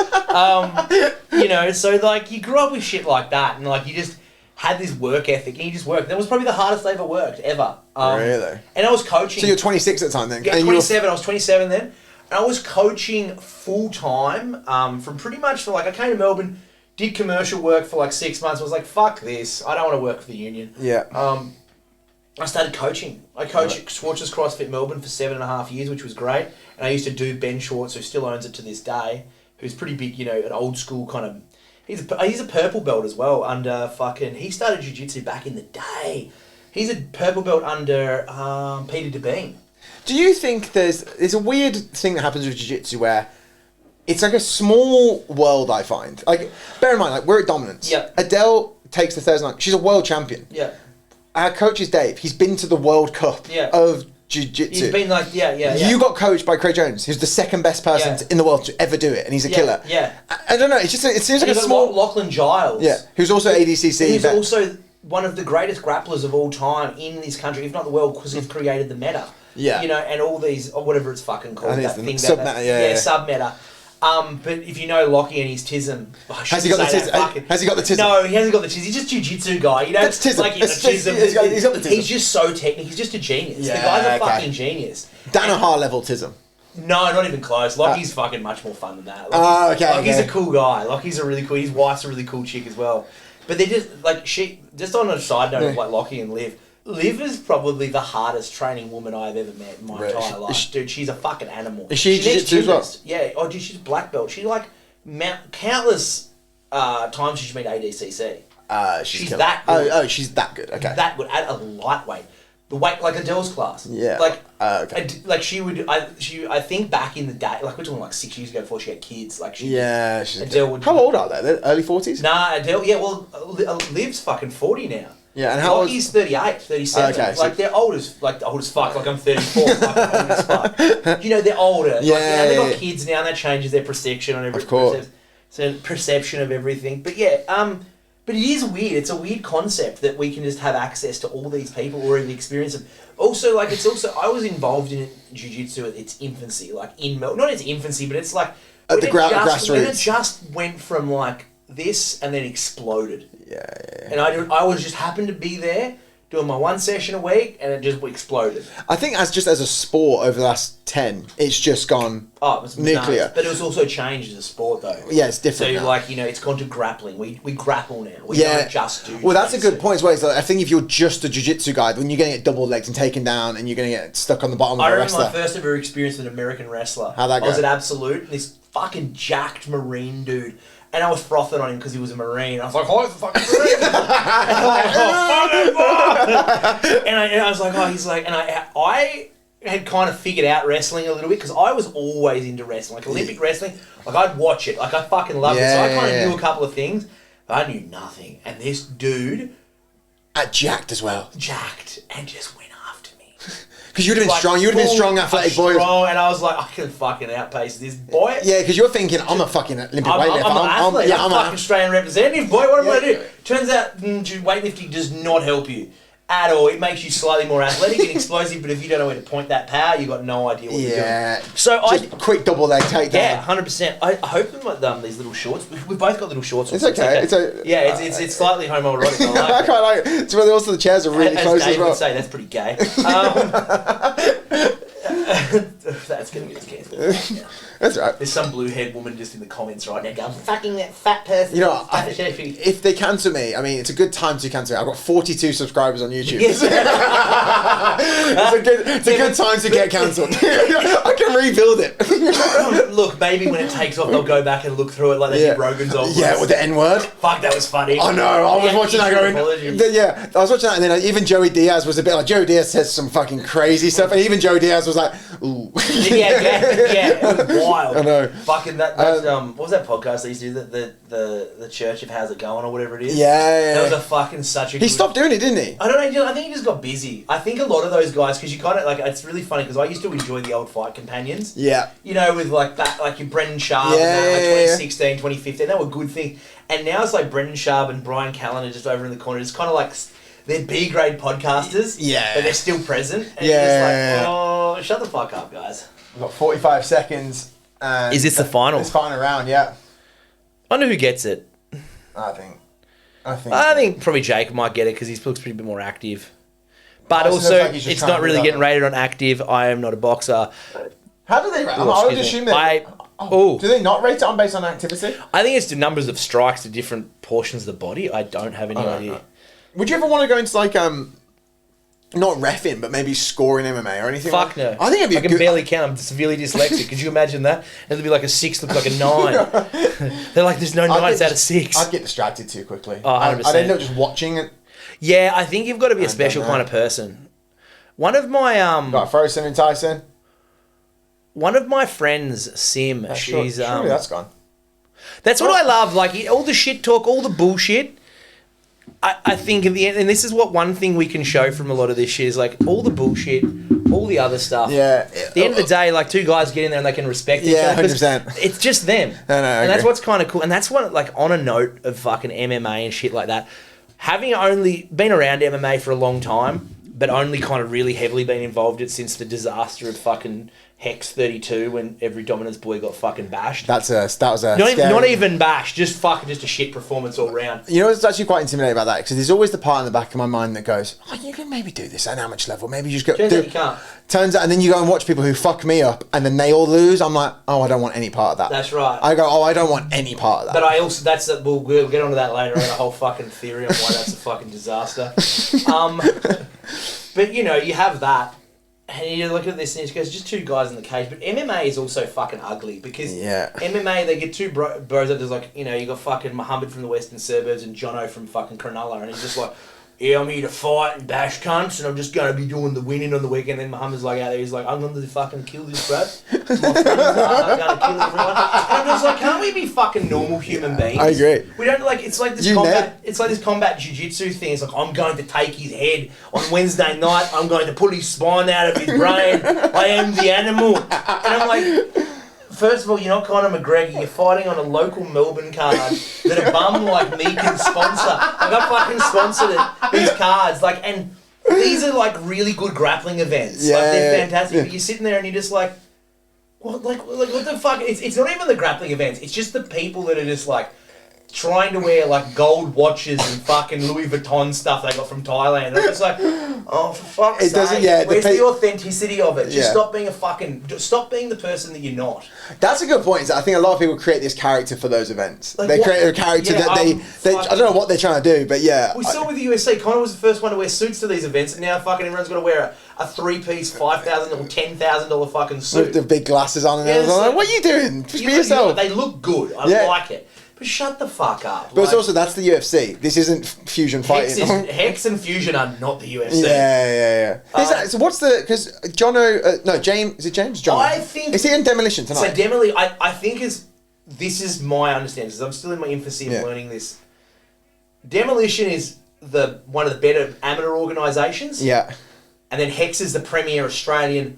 So like you grew up with shit like that and like you just had this work ethic and you just worked. That was probably the hardest I ever worked, ever. Really? And I was coaching. So you're 26 at the time then? Yeah, 27. I was 27 then. And I was coaching full time from pretty much I came to Melbourne, did commercial work for 6 months. I was like, fuck this. I don't want to work for the union. Yeah. I started coaching. I coached at Schwartz's CrossFit Melbourne for 7.5 years, which was great. And I used to do Ben Schwartz, who still owns it to this day, who's pretty big, an old school kind of... He's a purple belt as well under he started jiu-jitsu back in the day. He's a purple belt under Peter DeBean. Do you think there's a weird thing that happens with jiu-jitsu where it's like a small world, I find. Like, bear in mind, we're at Dominance. Yeah. Adele takes the Thursday night. She's a world champion. Yeah. Our coach is Dave. He's been to the World Cup of jiu-jitsu. He's been You got coached by Craig Jones, who's the second best person in the world to ever do it, and he's a killer. Yeah. I don't know. It seems like a small... Lachlan Giles. Yeah. Who's also ADCC. He's also one of the greatest grapplers of all time in this country, if not the world, because he's created the meta. Yeah. And all these, or whatever it's fucking called. That thing. Sub-meta, sub-meta. But if you know Lockie and his tism... Has he got the tism? Has he got the tism? No, he hasn't got the tism. He's just jiu-jitsu guy. That's tism. He's got the tism. He's just so technical. He's just a genius. Yeah, the guy's a fucking genius. Danaher level tism. No, not even close. Lockie's fucking much more fun than that. Lockie's a cool guy. Lockie's a really cool... His wife's a really cool chick as well. But they're just... Just on a side note of Lockie and Liv... Liv is probably the hardest training woman I've ever met in my entire life. Dude, she's a fucking animal. Is she jiu-jitsu as well? Yeah. Oh, dude, she's black belt. She countless times she's made ADCC. She's that good. Oh, she's that good. Okay. That good at a lightweight. The weight like Adele's class. Yeah. Okay. She would. I think back in the day, we're talking 6 years ago before she had kids. Adele would. How old are they? They're early 40s? Nah, Adele. Yeah, well, Liv's fucking 40 now. Yeah, and how old? Lockie's 38, 37. Okay, they're old as fuck. I'm 34. Old as fuck. They're older. Yeah, they've got kids now, and that changes their perception on everything. Of course. Perception of everything. But yeah, but it is weird. It's a weird concept that we can just have access to all these people or even experience them. Also, I was involved in jiu-jitsu at its infancy, not its infancy, but it's at the grassroots. When it just went from this and then exploded. Yeah. And I was just happened to be there doing my one session a week and it just exploded. I think as a sport over the last 10, it's just gone nuclear. But it was also changed as a sport though. Yeah, it's different so now. It's gone to grappling. We grapple now. We don't just do Well, that's a good point as well. I think if you're just a jiu-jitsu guy, when you're going to get double legged and taken down and you're going to get stuck on the bottom of a wrestler. I remember my first ever experience with an American wrestler. How'd that go? I was at Absolute and this fucking jacked Marine dude. And I was frothing on him because he was a Marine. I was like, oh, it's a fucking Marine. And I was like, oh, he's like, and I had kind of figured out wrestling a little bit because I was always into wrestling. Olympic wrestling, I'd watch it. I fucking loved it. So I kind of knew a couple of things, but I knew nothing. And this dude... jacked as well. Jacked and just went after me. Because you would have been strong. You would have been strong, athletic boy. Strong, and I was like, I can fucking outpace this boy. Yeah, because you're thinking, I'm a fucking Olympic weightlifter. I'm an athlete. I'm a fucking Australian representative, boy. What am I going to do? Turns out weightlifting does not help you. at all. It makes you slightly more athletic and explosive, but if you don't know where to point that power, you've got no idea what you're doing. So just quick double leg takedown. Yeah, 100%. I hope with these little shorts. We've both got little shorts. It's okay. It's slightly homoerotic. I like I quite like it. It's really also the chairs are really as close Dave as well. would say, that's pretty gay. That's going to get us cancelled. Yeah. That's right. There's some blue-haired woman just in the comments right now going, fucking that fat person. You know, if they cancel me, I mean, it's a good time to cancel me. I've got 42 subscribers on YouTube. Yes. It's a good time to get cancelled. I can rebuild it. Look, maybe when it takes off, they'll go back and look through it like they did Rogan's old Yeah, with the N-word. Fuck, that was funny. I know, I was watching that going... Yeah, I was watching that and then even Joey Diaz was a bit like... Joey Diaz says some fucking crazy stuff and even Joey Diaz was like, ooh. Yeah, it was wild. I know. Fucking that's what was that podcast they used to do? The Church of How's It Going or whatever it is. Yeah. That was a fucking such a. He stopped doing it, didn't he? I don't know. I think he just got busy. I think a lot of those guys, because you kind of like, it's really funny because I used to enjoy the old Fight Companions. Yeah. You know, with like that, like your Brendan Sharp, and that, like 2016, 2015, they were good things. And now it's like Brendan Sharp and Brian Callen are just over in the corner. It's kind of like they're B-grade podcasters. Yeah. But they're still present. And you're just like, oh, shut the fuck up, guys. We've got 45 seconds. And is this the final? It's final round, yeah. I wonder who gets it. I think probably Jake might get it because he looks pretty bit more active. But also, like it's not really getting rated on active. I am not a boxer. How do they rate? I would assume that. Do they not rate it based on activity? I think it's the numbers of strikes to different portions of the body. I don't have any idea. Would you ever want to go into like not reffing, but maybe scoring MMA or anything? Fuck no. I think it'd be I can barely count. I'm severely dyslexic. Could you imagine that? And it'd be like a 6 look like a 9. They're like, there's no 9s out of 6. I'd get distracted too quickly. Oh, 100%. I'd end up just watching it. Yeah, I think you've got to be a special kind of person. One of my Got Frozen and Tyson. One of my friends, Sim, she's surely that's gone. That's what I love. Like all the shit talk, all the bullshit. I think at the end, and this is what one thing we can show from a lot of this shit is like all the bullshit, all the other stuff. Yeah. At the end of the day, like two guys get in there and they can respect each other. 100%. It's just them. And that's what's kind of cool. And that's what, like, on a note of fucking MMA and shit like that, having only been around MMA for a long time, but only kind of really heavily been involved in it since the disaster of fucking Hex 32 when every Dominance boy got fucking bashed. That was a not even bashed, just a shit performance all round. You know what's actually quite intimidating about that? Because there's always the part in the back of my mind that goes, oh, you can maybe do this at an amateur level. Maybe you just go. You can't. Turns out, and then you go and watch people who fuck me up, and then they all lose. I'm like, oh, I don't want any part of that. That's right. I go, oh, I don't want any part of that. But I also, we'll get onto that later on, a whole fucking theory on why that's a fucking disaster. But, you know, you have that, and you look at this and it goes, just two guys in the cage. But MMA is also fucking ugly because MMA, they get two bros up. There's like, you know, you got fucking Muhammad from the western suburbs and Jono from fucking Cronulla, and he's just like, yeah, I'm here to fight and bash cunts, and I'm just going to be doing the winning on the weekend. And then Muhammad's like out there, he's like, I'm going to fucking kill this bro. My friends are going to kill everyone. And I'm just like, can't we be fucking normal human beings? I agree. We don't like, it's like this combat jiu-jitsu thing. It's like, I'm going to take his head on Wednesday night. I'm going to pull his spine out of his brain. I am the animal. And I'm like, first of all, you're not Conor McGregor. You're fighting on a local Melbourne card that a bum like me can sponsor. I got fucking sponsored these cards, like, and these are like really good grappling events. Yeah, like they're fantastic. Yeah. But you're sitting there and you're just like, what the fuck? It's not even the grappling events. It's just the people that are just like trying to wear like gold watches and fucking Louis Vuitton stuff they got from Thailand. And it's like, oh, for fuck's sake, where's the authenticity of it? Just stop being stop being the person that you're not. That's a good point. I think a lot of people create this character for those events. Like, they create a character that they I don't know what they're trying to do, but yeah. We saw with the UFC, Conor was the first one to wear suits to these events, and now fucking everyone's got to wear a 3-piece, $5,000 or $10,000 fucking suit. With the big glasses on and everything. Like, what are you doing? Just be yourself. They look good. I like it. But shut the fuck up. But it's also, that's the UFC. This isn't fusion fighting. Hex and fusion are not the UFC. Yeah. So what's because James, is it James? John? I think... Is he in Demolition tonight? So Demolition, I think this is my understanding, because I'm still in my infancy of learning this. Demolition is one of the better amateur organisations. Yeah. And then Hex is the premier Australian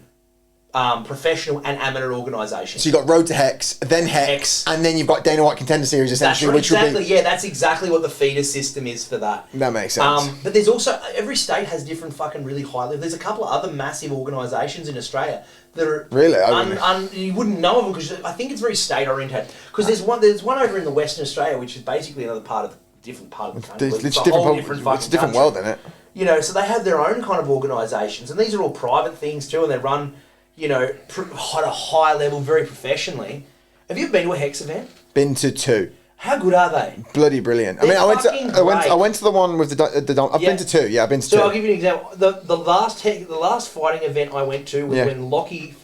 professional and amateur organisations. So you got Road to Hex, then Hex, and then you've got Dana White Contender Series essentially, That's right, which will be... Yeah, that's exactly what the feeder system is for that. That makes sense. But there's also, every state has different fucking really high level. There's a couple of other massive organisations in Australia that are really, you wouldn't know of them because I think it's very state oriented. Because there's one over in the Western Australia which is basically another different part of the country. It's a different world, isn't it? You know, so they have their own kind of organisations, and these are all private things too, and they run, you know, at a high level, very professionally. Have you ever been to a Hex event? Been to 2. How good are they? Bloody brilliant. I mean, I went to the one with the I've been to 2. Yeah, I've been to 2. So I'll give you an example. The last fighting event I went to was when Lockie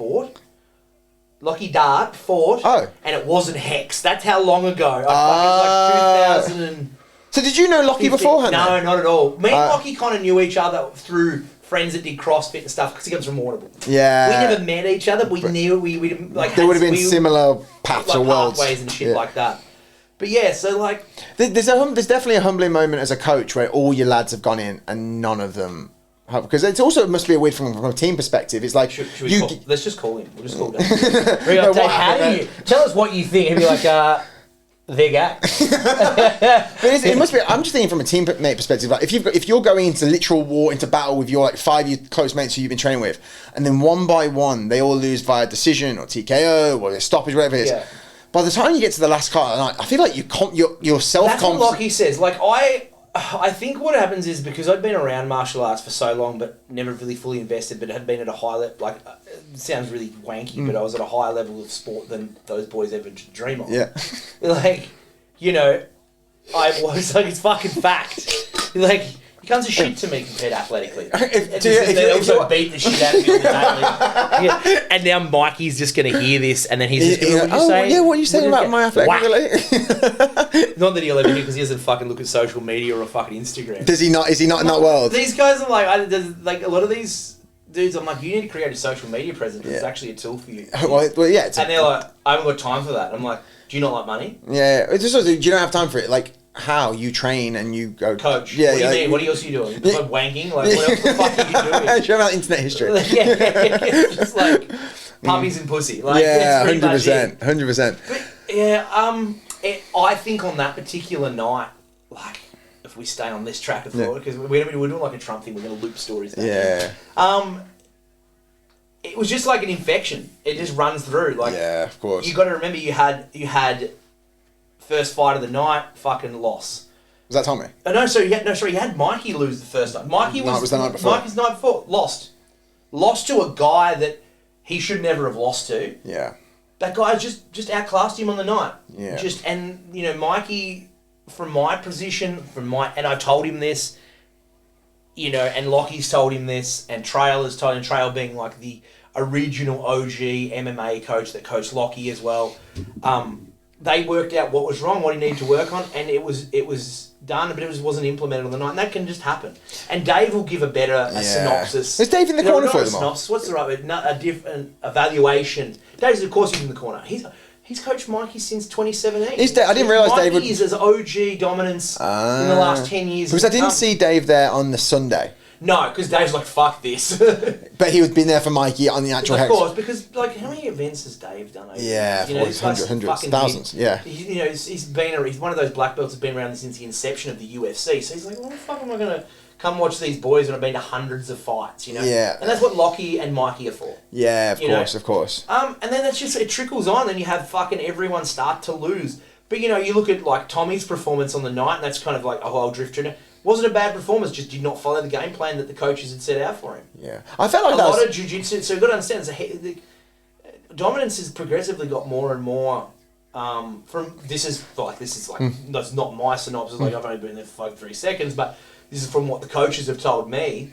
Dart fought, and it wasn't Hex. That's how long ago. It was like 2000. So did you know Lockie beforehand? No, then? not at all. Me and Lockie kind of knew each other through friends that did CrossFit and stuff because he comes from Warrnambool. Yeah. We never met each other, but we knew we like. There would have been similar paths or worlds. Pathways and shit like that. But yeah, so like... There's definitely a humbling moment as a coach where all your lads have gone in and none of them have... Because it also must be a weird from a team perspective. It's like... Let's just call him. We'll just call him. Tell us what you think. He'll be like, they're gay. But it must be... I'm just thinking from a teammate perspective. Like if you're going into literal war, into battle with your like 5 year close mates who you've been training with, and then one by one they all lose via decision or TKO or a stoppage, whatever it is... Yeah. By the time you get to the last card of the night, I feel like you're self-confident. That's what Lockie says. Like, I think what happens is because I've been around martial arts for so long, but never really fully invested, but had been at a high level. Like, it sounds really wanky, but I was at a higher level of sport than those boys ever dream of. Yeah. Like, you know, I was like, it's fucking fact. Like, he comes a shit to me compared athletically. They also beat the shit out of me on the daily. And now Mikey's just going to hear this, and then he's just going to, what are you saying about my athletic ability? Not that he'll ever hear, because he doesn't fucking look at social media or fucking Instagram. Does he not? Is he not in that world? These guys are like a lot of these dudes, I'm like, you need to create a social media presence. It's actually a tool for you. Well, yeah. And they're like, I haven't got time for that. I'm like, do you not like money? Yeah. It's just, do you don't have time for it? Like, how you train and you go coach. What do you mean? What else are you doing? Like wanking? Like what else the fuck are you doing? Show about internet history. Just like puppies and pussy. Like, 100%. But yeah, I think on that particular night, like if we stay on this track of thought, because we're doing like a Trump thing, we're going to loop stories. It was just like an infection. It just runs through. Like, yeah, of course. You got to remember, you had. First fight of the night, fucking loss. Was that Tommy? You had Mikey lose the first night. Mikey was the night before. Mikey's night before. Lost to a guy that he should never have lost to. Yeah. That guy just outclassed him on the night. Yeah. And you know, Mikey, from my position, and I told him this, you know, and Lockie's told him this, and Trail has told him, Trail being like the original OG MMA coach that coached Lockie as well. They worked out what was wrong, what he needed to work on, and it was done, but it wasn't implemented on the night, and that can just happen. And Dave will give a better synopsis. Is Dave in the corner for them all? What's the right word? A different evaluation. Dave's, of course, he's in the corner. He's coached Mikey since 2017. I didn't realise Dave would... Mikey is as OG dominance in the last 10 years. Because I didn't see Dave there on the Sunday. No, because Dave's like, fuck this. But he was been there for Mikey on the actual Hex. Of course, because like, how many events has Dave done over hundreds, thousands, he's one of those black belts that's been around since the inception of the UFC. So he's like, what the fuck am I going to come watch these boys when I've been to hundreds of fights, you know? Yeah. And that's what Lockie and Mikey are for. Yeah, of course. And then that's just, it trickles on, and you have fucking everyone start to lose. But, you know, you look at like Tommy's performance on the night, and that's kind of like, I'll drift through it. Wasn't a bad performance, just did not follow the game plan that the coaches had set out for him. Yeah. I felt like a lot of jiu-jitsu, so you've got to understand, Dominance has progressively got more and more that's not my synopsis, like I've only been there for 3 seconds, but this is from what the coaches have told me.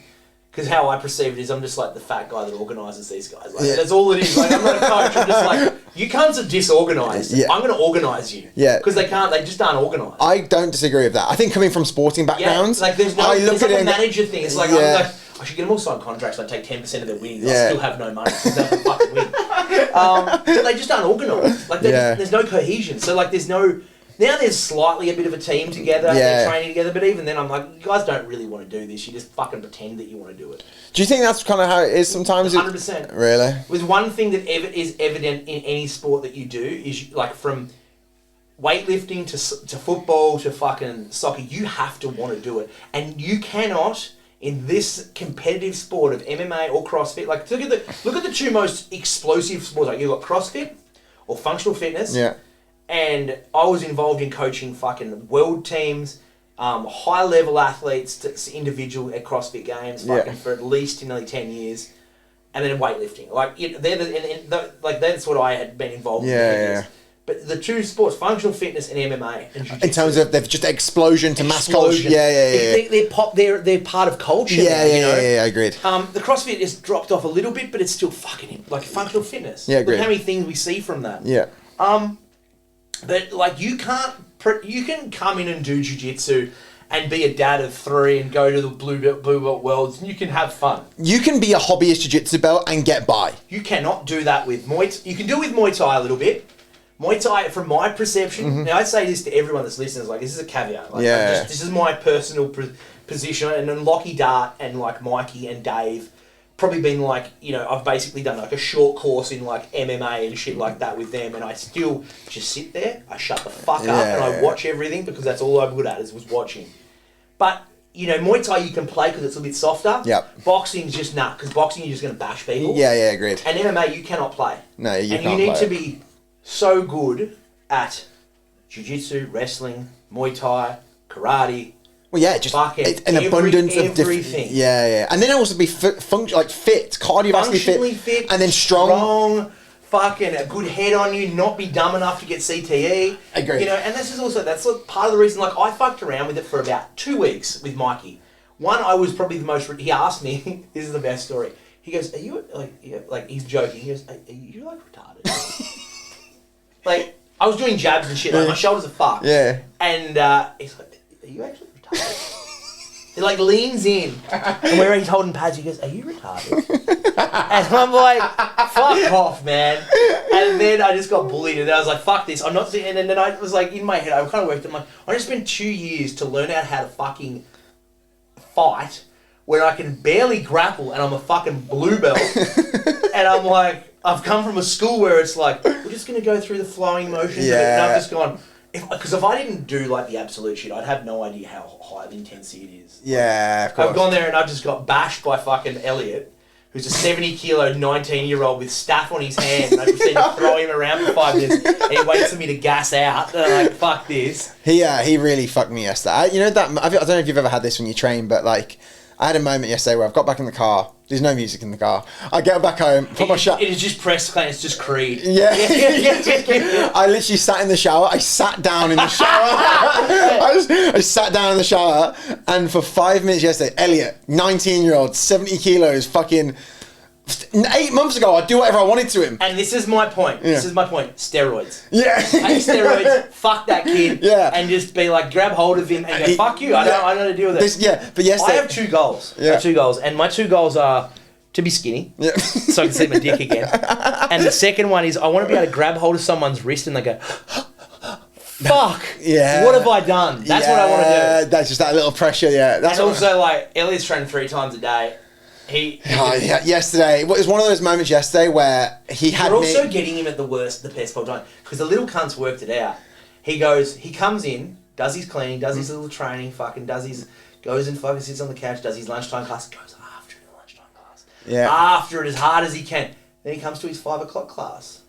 Because how I perceive it is I'm just like the fat guy that organises these guys. Like, that's all it is. Like, I'm not a coach. I'm just like, you cunts are disorganised. Yeah. I'm going to organise you. Yeah. Because they just aren't organised. I don't disagree with that. I think coming from sporting backgrounds... Yeah, like there's like a manager thing. It's like, I'm like, I should get them all signed contracts. I take 10% of their winnings. I still have no money because they don't fucking win. But they just aren't organised. Like, there's no cohesion. So, like, there's no... Now there's slightly a bit of a team together, Yeah. they're training together, but even then I'm like, you guys don't really want to do this, you just fucking pretend that you want to do it. Do you think that's kind of how it is sometimes? 100%. Really? With one thing that is evident in any sport that you do is like from weightlifting to football to fucking soccer, you have to want to do it. And you cannot, in this competitive sport of MMA or CrossFit, like look at the two most explosive sports. Like you've got CrossFit or functional fitness. Yeah. And I was involved in coaching fucking world teams, high level athletes to individual at CrossFit Games fucking for at least nearly 10 years. And then weightlifting. Like that's what I had been involved in. Yeah. But the two sports, functional fitness and MMA, and jiu-jitsu, In terms of they've just explosion to mass culture. Yeah. They're part of culture. Yeah, now, you know? yeah, agreed. The CrossFit has dropped off a little bit, but it's still fucking like functional fitness. Yeah, agreed. Look how many things we see from that. Yeah. But like you can come in and do jiu-jitsu and be a dad of 3 and go to the blue belt worlds and you can have fun. You can be a hobbyist jiu-jitsu belt and get by. You cannot do that with Muay Thai. You can do it with Muay Thai a little bit. Muay Thai, from my perception, now I say this to everyone that's listening, like this is a caveat. Like, this is my personal position, and then Lockie Dart and like Mikey and Dave probably been like, you know, I've basically done like a short course in like MMA and shit like that with them, and I still just sit there, I shut the fuck up and I watch everything because that's all I'm good at was watching. But you know, Muay Thai you can play because it's a bit softer. Yep. Boxing's just because boxing you're just going to bash people. Yeah, agreed. And MMA you cannot play. No, you can't. And you need to be so good at jiu-jitsu, wrestling, Muay Thai, karate. Well, yeah, just an abundance of different. Everything. Yeah, and then also be fit, cardiovascularly fit, and then strong, fucking a good head on you, not be dumb enough to get CTE. Agreed. You know, and this is also that's part of the reason. Like I fucked around with it for about 2 weeks with Mikey. One, I was probably the most. He asked me, this is the best story. He goes, "Are you like?" He's joking. He goes, "Are you like retarded?" Like, I was doing jabs and shit, like, my shoulders are fucked. Yeah. And he's like, "Are you actually retarded?" He, like, leans in, and where he's holding pads, he goes, "Are you retarded?" And I'm like, fuck off, man. And then I just got bullied, and then I was like, fuck this, I'm not... And then I was like, in my head, I kind of worked, I'm like, I just spent 2 years to learn out how to fucking fight, where I can barely grapple, and I'm a fucking blue belt. And I'm like... I've come from a school where it's like, we're just going to go through the flowing motions of it. And I've just gone, because if I didn't do like the absolute shit, I'd have no idea how high the intensity it is. Yeah, of course. I've gone there and I've just got bashed by fucking Elliot, who's a 70 kilo 19-year-old with staff on his hand. And I just need to throw him around for 5 minutes and he waits for me to gas out. And I'm like, fuck this. He really fucked me yesterday. You know that, I don't know if you've ever had this when you train, but like, I had a moment yesterday where I've got back in the car. There's no music in the car. I get back home, put my shot. It is just press clean. It's just Creed. Yeah. I literally sat in the shower. I sat down in the shower. I sat down in the shower, and for 5 minutes yesterday, Elliot, 19-year-old, 70 kilos, fucking 8 months ago, I'd do whatever I wanted to him. And this is my point. Yeah. This is my point. Steroids. Yeah. Take steroids, fuck that kid, yeah. And just be like, grab hold of him and go, fuck you, I don't know how to deal with it. But yesterday... I have 2 goals. Yeah. I have 2 goals. And my 2 goals are to be skinny, so I can see my dick again. And the second one is I want to be able to grab hold of someone's wrist and they go, fuck, what have I done? That's what I want to do. That's just that little pressure, That's and also, like, Elliot's training 3 times a day. Yesterday, it was one of those moments yesterday where he had You're also getting him at the best possible time because the little cunt's worked it out. He comes in, does his cleaning, does his little training, goes and fucking sits on the couch, does his lunchtime class, goes after the lunchtime class. Yeah. After it as hard as he can. Then he comes to his 5 o'clock class.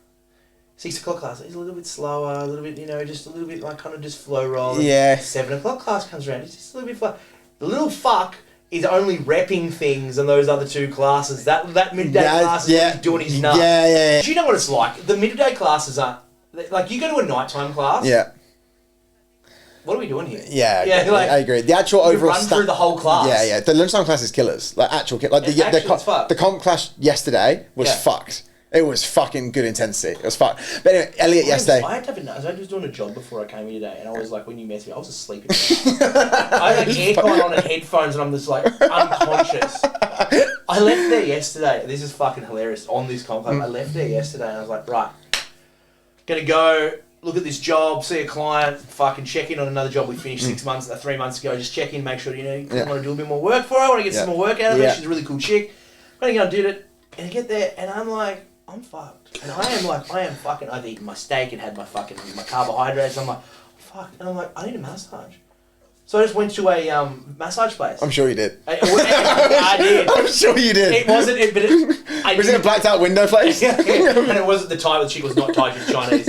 6 o'clock class, he's a little bit slower, a little bit, just a little bit like kind of just flow rolling. Yeah. 7 o'clock class comes around, he's just a little bit flow. The little fuck is only repping things in those other 2 classes. That midday class is what he's doing his nuts. Yeah. Do you know what it's like? The midday classes are, like, you go to a nighttime class. Yeah. What are we doing here? Yeah, like, I agree. The actual overall run through the whole class. Yeah. The lunchtime class is killers. Like actual like the comp class yesterday was fucked. It was fucking good intensity. It was fucked. But anyway, Elliot yesterday. I had to have a nose. I was doing a job before I came here today, and I was like, when you messaged me, I was asleep. I had like aircon on and headphones, and I'm just like unconscious. I left there yesterday. This is fucking hilarious. On this comp class, I left there yesterday, and I was like, right, gonna go look at this job, see a client, fucking check in on another job we finished 3 months ago. Just check in, make sure, you want to do a bit more work for her. I want to get some more work out of her. She's a really cool chick. I'm going to do it. And I get there, and I'm like, I'm fucked. And I am fucking, I've eaten my steak and had my carbohydrates. I'm like, fuck. And I'm like, I need a massage. So I just went to a massage place. I'm sure you did. I did. I'm sure you did. It wasn't, was it a blacked out window place? And it wasn't the Thai, the chick was not Thai, she was Chinese.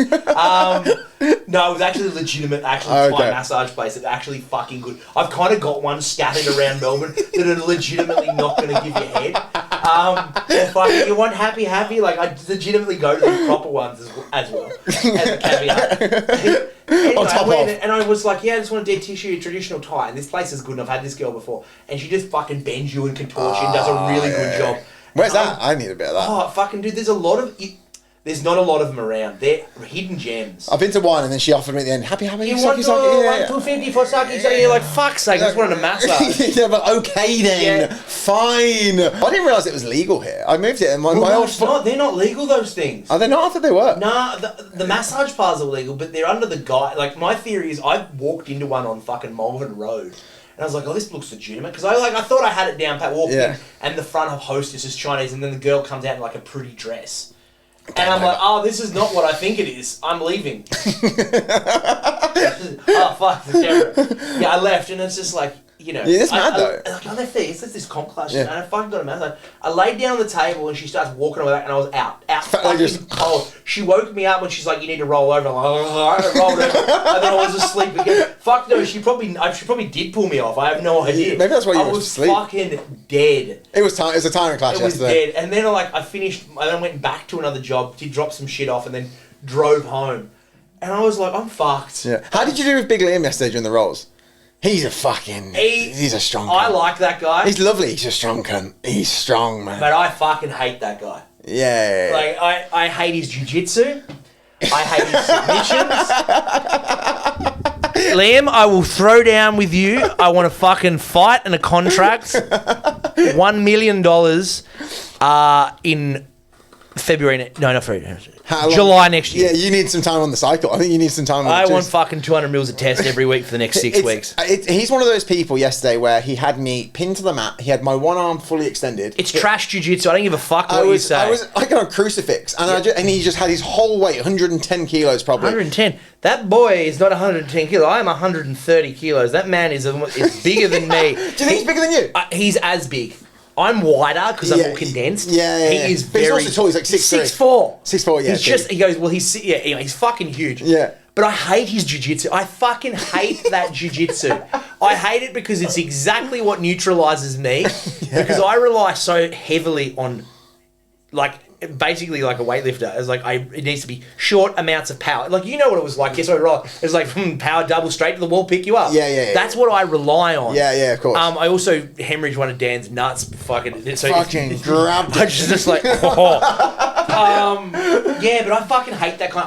No, it was actually a legitimate, Thai massage place. It's actually fucking good. I've kind of got one scattered around Melbourne that are legitimately not going to give you head. Fucking, you want happy? Like, I legitimately go to the proper ones as well, as a caveat. Anyway, and I was like, I just want a dead tissue, traditional Thai. And this place is good, and I've had this girl before. And she just fucking bends you and contorts you and does a really good job. Where's that? I need a bit of that. Oh, fucking dude, there's not a lot of them around. They're hidden gems. I've been to one, and then she offered me at the end, happy, you want $250 for sake? You're like, fuck's sake, I just wanted a massage. Yeah, but okay then, fine. I didn't realise it was legal here. I moved it, and my old... They're not legal, those things. Are they not? I thought they were. Nah, the massage bars are legal, but they're under the guy. Like, my theory is I walked into one on fucking Malvern Road. And I was like, oh, this looks legitimate. Because I thought I had it down pat, walked in, and the front of hostess is Chinese, and then the girl comes out in like a pretty dress. And I'm like, oh, this is not what I think it is. I'm leaving. Oh, fuck, the camera. Yeah, I left, and it's just like, Yeah, that's mad, though. I left there. It's this comp class, and I fucking got a massage. I laid down on the table, and she starts walking over back, and I was out fucking cold. She woke me up when she's like, you need to roll over. I'm like, I rolled over, and then I was asleep again. Fuck no, she probably did pull me off. I have no idea. Maybe that's why you were asleep. I was fucking dead. It was a tiring class yesterday. It was dead. And then I finished, I then went back to another job, did drop some shit off, and then drove home. And I was like, I'm fucked. Yeah. How did you do with Big Liam yesterday during the rolls? He's a fucking... He's a strong cunt. I like that guy. He's lovely. He's a strong cunt. He's strong, man. But I fucking hate that guy. Yeah. Like, I hate his jiu-jitsu. I hate his submissions. Liam, I will throw down with you. I want a fucking fight and a contract. $1 million in February. No, not February. July next year. Yeah, you need some time on the cycle. I think you need some time on I want fucking 200 mils a test every week for the next 6 weeks. He's one of those people yesterday where he had me pinned to the mat. He had my one arm fully extended. It's trash jiu-jitsu. I don't give a fuck what you say. I got a crucifix, and he just had his whole weight, 110 kilos probably. 110. That boy is not 110 kilos. I am 130 kilos. That man is bigger than me. Do you think he's bigger than you? He's as big. I'm wider because I'm more condensed. Yeah. He is but very... he's also tall. He's like 6'3". 6'4". 6'4", yeah. He's just... He goes, well, he's fucking huge. Yeah. But I hate his jiu-jitsu. I fucking hate that jiu-jitsu. I hate it because it's exactly what neutralises me. Yeah. Because I rely so heavily on, basically like a weightlifter. It's like it needs to be short amounts of power. Like, you know what it was like. Guess what? It's like power double straight to the wall, pick you up. Yeah. That's what I rely on. Yeah, of course. I also hemorrhaged one of Dan's nuts. Fucking grabbed it. I just like, yeah, but I fucking hate that kind.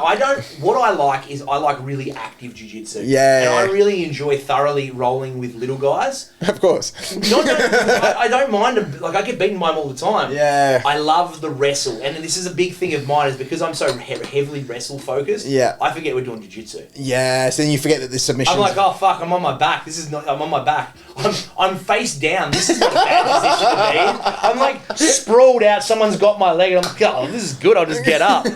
What I like is I like really active jiu-jitsu. Yeah. And I really enjoy thoroughly rolling with little guys. Of course. I don't mind them. Like, I get beaten by them all the time. Yeah. I love the wrestle. And this is a big thing of mine, is because I'm so heavily wrestle focused. Yeah. I forget we're doing jiu-jitsu. Yeah, so then you forget that the submission. I'm like, oh fuck, I'm on my back. I'm on my back. I'm face down. This is not a bad position to be in. I'm like sprawled out. Someone's got my leg, and I'm like, oh, this is good. I'll just get up.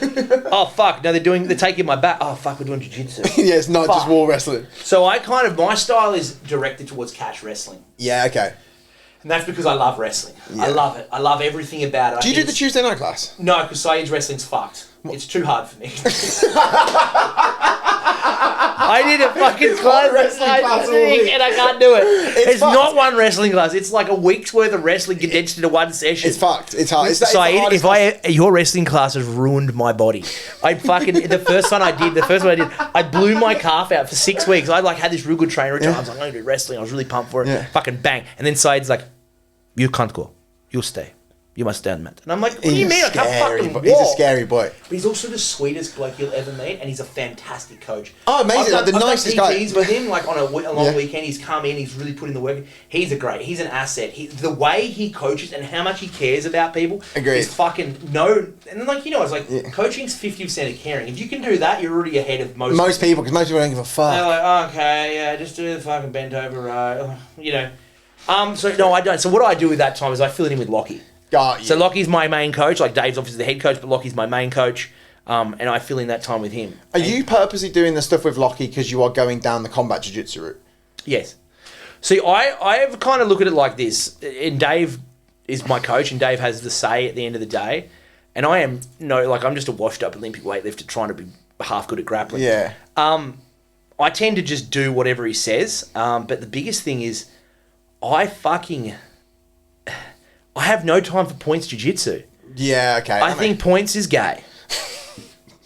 Oh fuck, no, they're taking my back. Oh fuck, we're doing jiu-jitsu. Yeah, it's not just wall wrestling. So my style is directed towards catch wrestling. Yeah, okay. And that's because I love wrestling. Yeah. I love it. I love everything about it. Do you do the Tuesday night class? No, because Saeed's wrestling's fucked. It's too hard for me. I did a fucking class and I can't do it. It's not one wrestling class. It's like a week's worth of wrestling condensed into one session. It's fucked. It's hard. Saeed, your wrestling class has ruined my body. The first one I did, I blew my calf out for 6 weeks. I had this real good trainer. I was like, I'm going to do wrestling. I was really pumped for it. Yeah. Fucking bang. And then Saeed's like, you can't go. You'll stay. You must stay on the mat. And I'm like, what do you mean? I can't fucking walk. He's a scary boy. But he's also the sweetest bloke you'll ever meet, and he's a fantastic coach. Oh, amazing! I've the nicest guy. I've done PTs with him, like on a long weekend. He's come in, he's really put in the work. He's he's an asset. The way he coaches and how much he cares about people is fucking no. And then, like, it's like coaching's 50% of caring. If you can do that, you're already ahead of most people, because most people don't give a fuck. They're like, oh, okay, yeah, just do the fucking bent over row, So no, I don't. So what I do with that time is I fill it in with Lockie. Got you. So Lockie's my main coach. Like, Dave's obviously the head coach, but Lockie's my main coach. And I fill in that time with him. Are you purposely doing the stuff with Lockie because you are going down the combat jiu-jitsu route? Yes. See, I kind of look at it like this. And Dave is my coach, and Dave has the say at the end of the day. And I'm just a washed-up Olympic weightlifter trying to be half good at grappling. Yeah. I tend to just do whatever he says. But the biggest thing is I have no time for points jiu-jitsu. Yeah, okay. I think points is gay.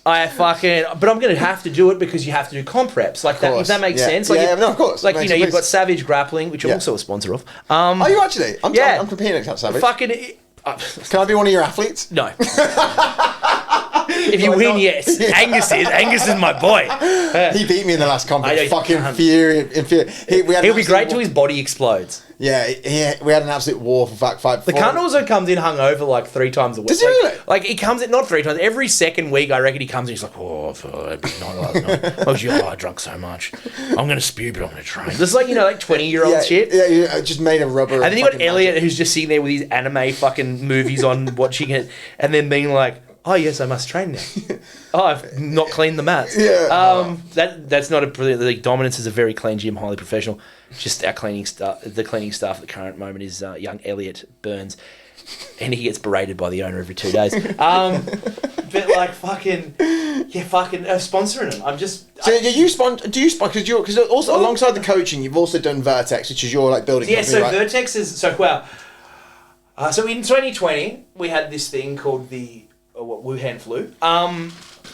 But I'm going to have to do it because you have to do comp reps. Like that, if that makes sense. Like of course. Like, you've got Savage Grappling, which I'm also a sponsor of. Are you actually? I'm competing against Savage. Can I be one of your athletes? No. If you win, yes. Angus is my boy. He beat me in the last comp. Fucking fury. He'll be great till his body explodes. Yeah, we had an absolute war for fact 5. The cunt also comes in hungover like 3 times a week. Does he really? Like, he comes in, not 3 times, every second week, I reckon he comes in, he's like, oh, I feel like a big night last night. I drunk so much. I'm going to spew, but I'm going to train. This is like, 20-year-old shit. Yeah, I just made a rubber. And then you got Elliot, who's just sitting there with his anime fucking movies on, watching it, and then being like, oh, yes, I must train now. Oh, I've not cleaned the mats. Yeah. That's not Dominance is a very clean gym, highly professional. Just our cleaning staff, the cleaning staff at the current moment is young Elliot Burns, and he gets berated by the owner every 2 days. But like fucking sponsoring him. I'm just. So do you sponsor? Because also alongside the coaching, you've also done Vertex, which is your building company, so right? Vertex is so so in 2020 we had this thing called the Wuhan flu.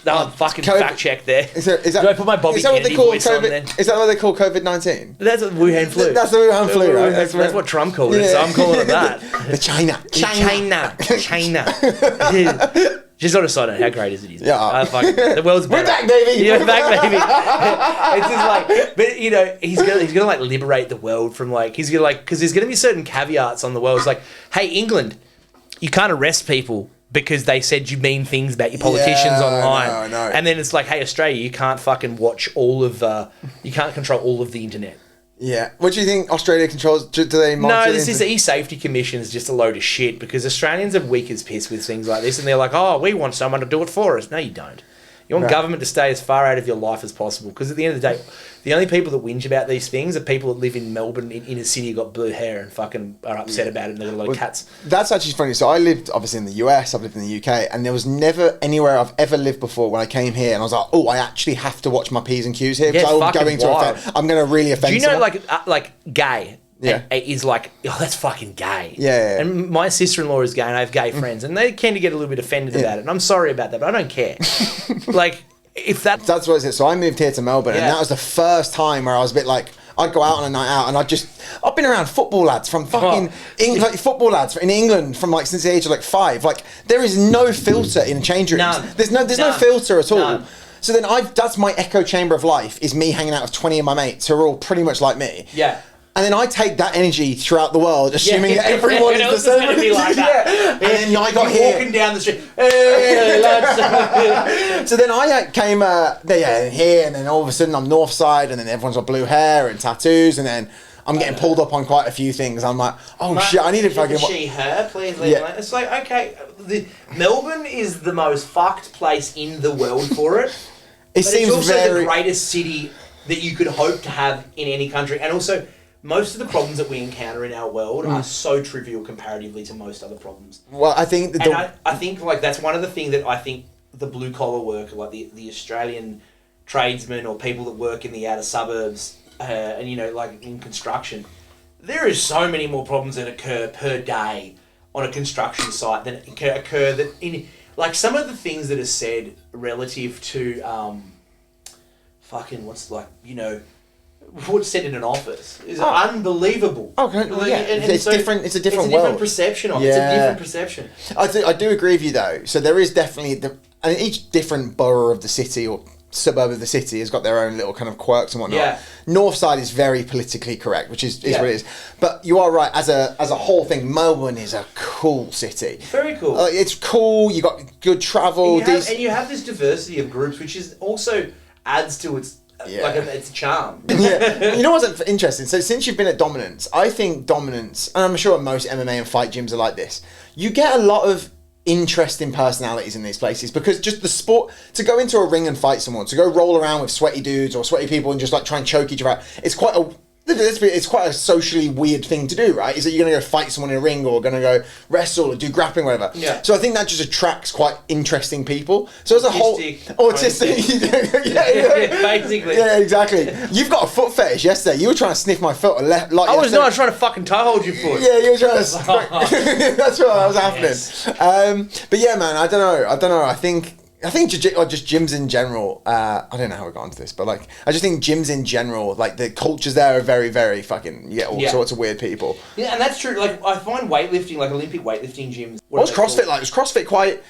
Fucking COVID, fact check there. Is that, Do I put my Bobby Kennedy voice on then? Is that what they call COVID-19? That's a Wuhan flu. That's the Wuhan flu, right? That's what Trump called it, so I'm calling it that. The China. Just on a side note, how great is it? Yeah. The world's better. We're back, baby. Yeah, back, baby. It's just like, but he's gonna like liberate the world from because there's gonna be certain caveats on the world. It's like, hey, England, you can't arrest people because they said you mean things about your politicians online. I know. And then it's like, hey, Australia, you can't fucking watch you can't control all of the internet. Yeah. What do you think Australia controls? Do they monitor? No, this is the E-Safety Commission is just a load of shit because Australians are weak as piss with things like this, and they're like, oh, we want someone to do it for us. No, you don't. You want government to stay as far out of your life as possible because at the end of the day, the only people that whinge about these things are people that live in Melbourne in a city, got blue hair and fucking are upset about it and they've got a lot of cats. That's actually funny. So I lived obviously in the US, I've lived in the UK, and there was never anywhere I've ever lived before when I came here and I was like, oh, I actually have to watch my P's and Q's here because I'm going to really offend Do you know someone. like gay? Yeah. Is like, oh, that's fucking gay. Yeah. And my sister-in-law is gay and I have gay friends and they tend to get a little bit offended about it. And I'm sorry about that, but I don't care. That's what it is. So I moved here to Melbourne and that was the first time where I was a bit like, I'd go out on a night out and I've been around football lads from fucking football lads in England from since the age of 5. Like there is no filter in change rooms. None. There's no filter at all. None. So then that's my echo chamber of life is me hanging out with 20 of my mates who are all pretty much like me. Yeah. And then I take that energy throughout the world, assuming that everyone is the same. Going to be like that. And then I got here. Walking down the street. So then I came here, and then all of a sudden I'm north side, and then everyone's got blue hair and tattoos, and then I'm getting pulled up on quite a few things. I'm like, shit, I need to fucking... She, her, please leave alone. It's like, okay, Melbourne is the most fucked place in the world for it. It's also the greatest city that you could hope to have in any country. And also... most of the problems that we encounter in our world are so trivial comparatively to most other problems. Well, I think... I think that's one of the things that I think the blue-collar worker, like the Australian tradesmen or people that work in the outer suburbs and, in construction, there is so many more problems that occur per day on a construction site than occur that in... some of the things that are said relative to... what's said in an office is unbelievable. Okay, well, yeah. It's different. It's a different world. Different perception of it. It's a different perception. I do agree with you though. So there is definitely and each different borough of the city or suburb of the city has got their own little kind of quirks and whatnot. Yeah. North side is very politically correct, which is what it is. But you are right. As a whole thing, Melbourne is a cool city. Very cool. It's cool. You got good travel. And you have this diversity of groups, which is also adds to its its charm. Yeah. You know what's interesting? So since you've been at Dominance, I think Dominance, and I'm sure most MMA and fight gyms are like this, you get a lot of interesting personalities in these places because just the sport, to go into a ring and fight someone, to go roll around with sweaty dudes or sweaty people and just like try and choke each other out, it's quite a socially weird thing to do, right? Is that you're going to go fight someone in a ring or going to go wrestle or do grappling, whatever. Yeah. So I think that just attracts quite interesting people. So as a whole... Autistic. Basically. Yeah, exactly. You've got a foot fetish yesterday. You were trying to sniff my foot. I was not trying to fucking toe hold your foot. Yeah, you were trying to... That's what was happening. Yes. But yeah, man, I don't know. I think just gyms in general, I don't know how we got onto this, but like, I just think gyms in general, like the cultures there are very, very fucking, you get all sorts of weird people. Yeah, and that's true. Like, I find weightlifting, like Olympic weightlifting gyms. What was CrossFit like? Was CrossFit quite...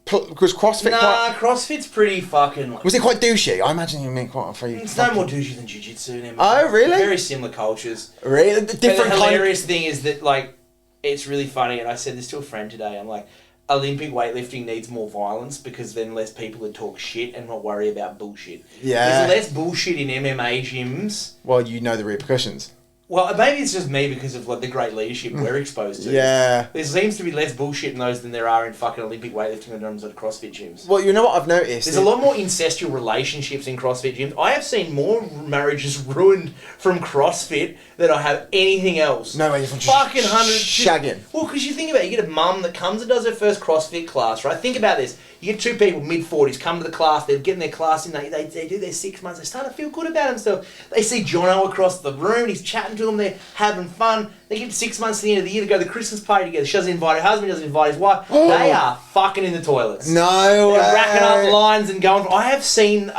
CrossFit's pretty fucking... Was it quite douchey? I imagine you mean quite a few... It's no more douchey than Jiu Jitsu and MMA. Oh, really? Very similar cultures. Really? But the hilarious thing is that, like, it's really funny, and I said this to a friend today, I'm like, Olympic weightlifting needs more violence because then less people would talk shit and not worry about bullshit. Yeah. There's less bullshit in MMA gyms. Well, you know the repercussions. Well, maybe it's just me because of like the great leadership we're exposed to. Yeah. There seems to be less bullshit in those than there are in fucking Olympic weightlifting and CrossFit gyms. Well, you know what I've noticed? There's a lot more incestual relationships in CrossFit gyms. I have seen more marriages ruined from CrossFit than I have anything else. No way, you're from fucking hundreds. Shagging. Well, because you think about it, you get a mum that comes and does her first CrossFit class, right? Think about this. You get two people, mid-40s, come to the class, they're getting their class in, they do their 6 months, they start to feel good about themselves. They see Jono across the room, he's chatting to them, they're having fun. They get 6 months to the end of the year to go to the Christmas party together. She doesn't invite her husband, doesn't invite his wife. They are fucking in the toilets. No way. They're racking up lines and going. I have seen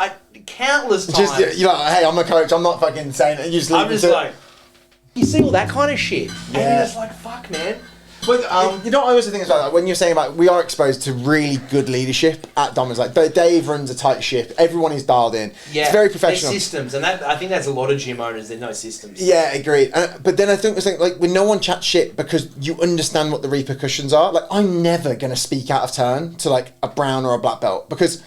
countless times. Just, you're like, hey, I'm a coach, I'm not fucking saying it. You just I'm just like, you see all that kind of shit. Yeah. And you're just like, fuck, man. But you know what I also think as well, like when you're saying about we are exposed to really good leadership at Dominance, like Dave runs a tight ship, everyone is dialed in. Yeah, it's very professional. There's systems, and I think that's a lot of gym owners. There's no systems. Yeah, agreed. But then I think like when no one chats shit because you understand what the repercussions are. Like I'm never gonna speak out of turn to like a brown or a black belt because.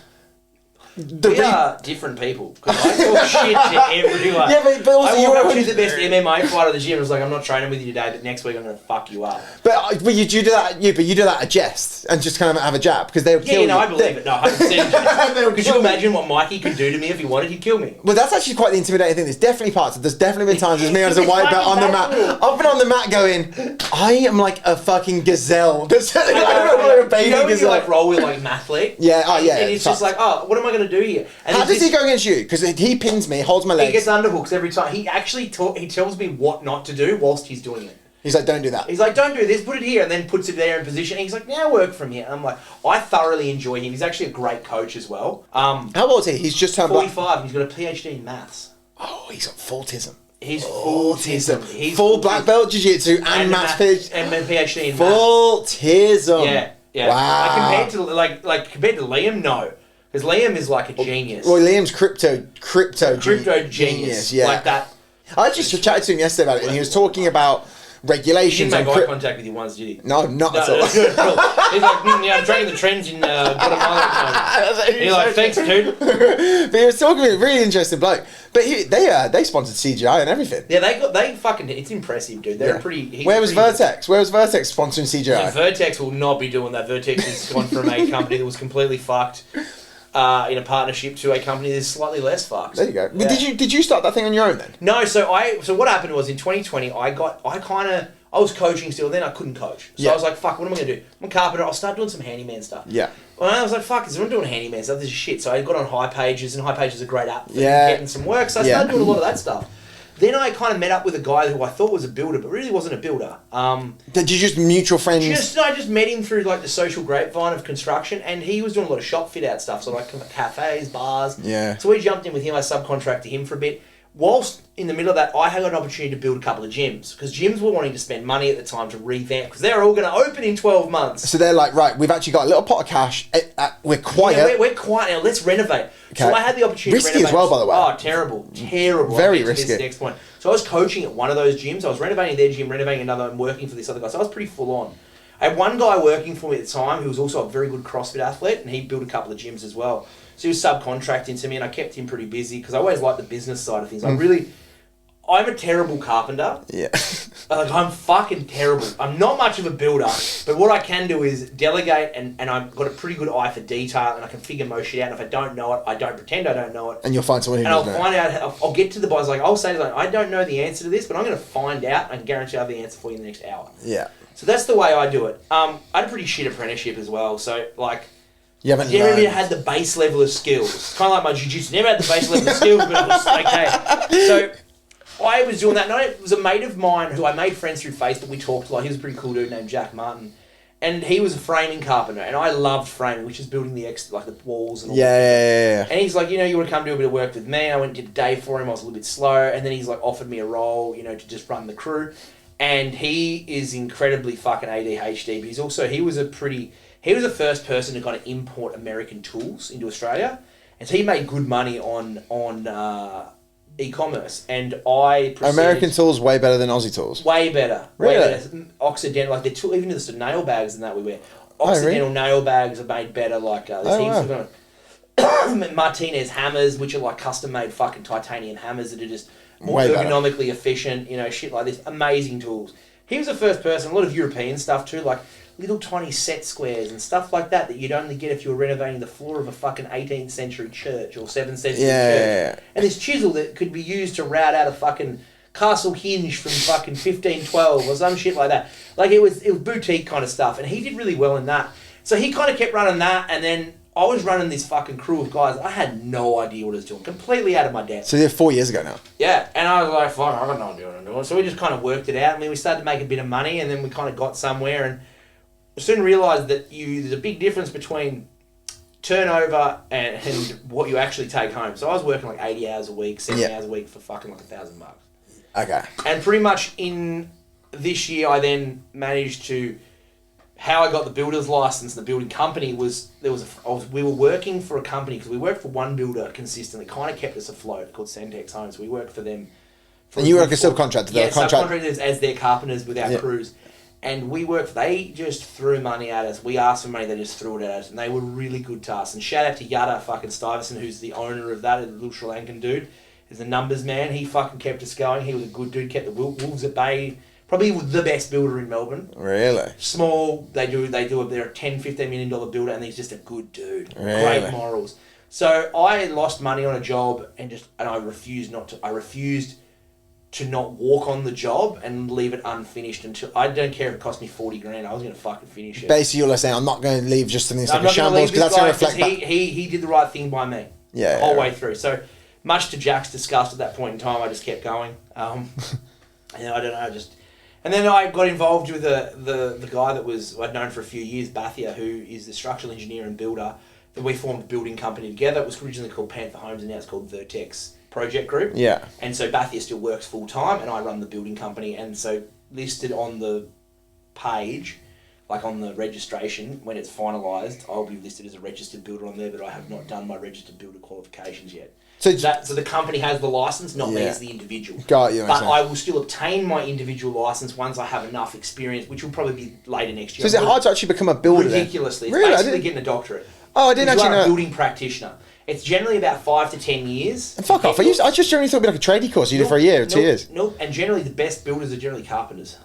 We are different people because I talk shit to everyone. Yeah, but also I walk up to the best MMA fighter at the gym and was like, I'm not training with you today, but next week I'm going to fuck you up. But you do that. You do that a jest and just kind of have a jab because they'll kill you. I believe it. No, 100%. Could you imagine what Mikey could do to me if he wanted? He'd kill me. Well, that's actually quite the intimidating thing. There's definitely parts. There's definitely been times as me as a white belt on the mat. I've been on the mat going, I am like a fucking gazelle. You know when you like roll with like an athlete? Yeah. Oh yeah. And it's just like, oh, what am I going to do here? And how does he go against you? Because he pins me, holds my legs. He gets underhooks every time. He actually he tells me what not to do whilst he's doing it. He's like, don't do that. He's like, don't do this, put it here, and then puts it there in position. And he's like, now work from here. And I'm like, I thoroughly enjoy him. He's actually a great coach as well. How old is he? He's just turned 45, and he's got a PhD in maths. Oh, he's got autism. He's autism. He's full black belt jiu-jitsu and maths PhD. And a PhD in autism. Yeah. Wow. Compared to Liam, no. Because Liam is like a genius. Well, Liam's crypto genius. Yeah. Like that. I just chatted to him yesterday about it, and he was talking about regulations. He didn't make eye contact with you once, did he? No, not at all. He's like, I'm tracking the trends in Guatemala. He's like, thanks, dude. But he was talking to a really interesting bloke. But they sponsored CGI and everything. Yeah, they fucking. It's impressive, dude. They're pretty. Where was Vertex? Where was Vertex sponsoring CGI? Yeah, Vertex will not be doing that. Vertex has gone from a company that was completely fucked. In a partnership to a company that's slightly less fucked. There you go. Yeah. Did you start that thing on your own then? No, so what happened was in 2020 I was coaching still, then I couldn't coach. So I was like, fuck, what am I gonna do? I'm a carpenter, I'll start doing some handyman stuff. Yeah. Well, I was like, fuck, I'm doing handyman stuff, this is shit. So I got on High Pages, and High Pages is a great app for getting some work. So I started doing a lot of that stuff. Then I kind of met up with a guy who I thought was a builder, but really wasn't a builder. Did you just mutual friends? I just met him through like the social grapevine of construction, and he was doing a lot of shop fit out stuff, so like cafes, bars. Yeah. So we jumped in with him. I subcontracted him for a bit. whilst in the middle of that, I had an opportunity to build a couple of gyms because gyms were wanting to spend money at the time to revamp because they're all going to open in 12 months. So they're like, right, we've actually got a little pot of cash. We're quiet. Yeah, we're quiet now. Let's renovate. Okay. So I had the opportunity risky to renovate. As well, by the way. Oh, terrible. Very risky. This next point. So I was coaching at one of those gyms. I was renovating their gym, renovating another, and working for this other guy. So I was pretty full on. I had one guy working for me at the time who was also a very good CrossFit athlete, and he built a couple of gyms as well. So he was subcontracting to me, and I kept him pretty busy because I always liked the business side of things. I'm a terrible carpenter. Yeah. Like, I'm fucking terrible. I'm not much of a builder, but what I can do is delegate, and I've got a pretty good eye for detail, and I can figure most shit out. And if I don't know it, I don't pretend I don't know it. And you'll find someone who knows. And I'll find out. I'll get to the boss. Like, I'll say to them, I don't know the answer to this, but I'm going to find out. I can guarantee I have the answer for you in the next hour. Yeah. So that's the way I do it. I had a pretty shit apprenticeship as well. So, like, you haven't never even had the base level of skills. Kind of like my jiu-jitsu. Never had the base level of skills, but it was okay. So I was doing that. And it was a mate of mine who I made friends through Facebook. We talked a lot. He was a pretty cool dude named Jack Martin. And he was a framing carpenter. And I loved framing, which is building the walls and all that. Yeah. And he's like, you want to come do a bit of work with me? I went and did a day for him. I was a little bit slow. And then he's like offered me a role, to just run the crew. And he is incredibly fucking ADHD, but he was the first person to kind of import American tools into Australia. And so he made good money on e-commerce. And American tools way better than Aussie tools? Way better. Really? Way better. Occidental, like even the nail bags and that we wear. Occidental nail bags are made better, like there's heaps of Martinez hammers, which are like custom made fucking titanium hammers that are just more ergonomically efficient, shit like this. Amazing tools. He was the first person, a lot of European stuff too, like little tiny set squares and stuff like that you'd only get if you were renovating the floor of a fucking 18th century church or 7th century church. Yeah. And this chisel that could be used to route out a fucking castle hinge from fucking 1512 or some shit like that. Like it was boutique kind of stuff, and he did really well in that. So he kind of kept running that, and then I was running this fucking crew of guys. I had no idea what I was doing. Completely out of my depth. So they're 4 years ago now? Yeah. And I was like, fuck, I got no idea what I'm doing. So we just kind of worked it out. I mean, we started to make a bit of money, and then we kind of got somewhere, and I soon realised that there's a big difference between turnover and what you actually take home. So I was working like 80 hours a week, 70 hours a week for fucking like $1,000. Okay. And pretty much in this year, I then managed to... How I got the builder's license and the building company was we were working for a company because we worked for one builder consistently, kind of kept us afloat, called Centex Homes. We worked for them. And you were like a subcontractor? Yeah, subcontractors as their carpenters with our crews. And they just threw money at us. We asked for money, they just threw it at us. And they were really good to us. And shout out to Yada fucking Stuyvesant, who's the owner of that, a little Sri Lankan dude. He's the numbers man. He fucking kept us going. He was a good dude, kept the wolves at bay. Probably the best builder in Melbourne. Really? Small, they're a $10, $15 million builder, and he's just a good dude. Really? Great morals. So I lost money on a job, and I refused to not walk on the job and leave it unfinished until... I don't care if it cost me $40,000, I was going to fucking finish it. Basically, you're saying, I'm not going to leave just something like a shambles, because that's going to reflect back. He did the right thing by me. Yeah. The whole way through. So, much to Jack's disgust at that point in time, I just kept going. I don't know, And then I got involved with the guy that I'd known for a few years, Bathia, who is the structural engineer and builder. Then we formed a building company together. It was originally called Panther Homes, and now it's called Vertex Project Group. Yeah. And so Bathia still works full time, and I run the building company. And so listed on the page, like on the registration, when it's finalised, I'll be listed as a registered builder on there, but I have not done my registered builder qualifications yet. So the company has the license, not me as the individual. Got you. But I will still obtain my individual license once I have enough experience, which will probably be later next year. So is it hard to actually become a builder? Ridiculously. Really? It's basically getting a doctorate. Oh, I didn't actually know. You are a building practitioner. It's generally about 5 to 10 years. And fuck off. I just generally thought it'd be like a tradie course you did for a year or 2 years. Nope. And generally the best builders are generally carpenters.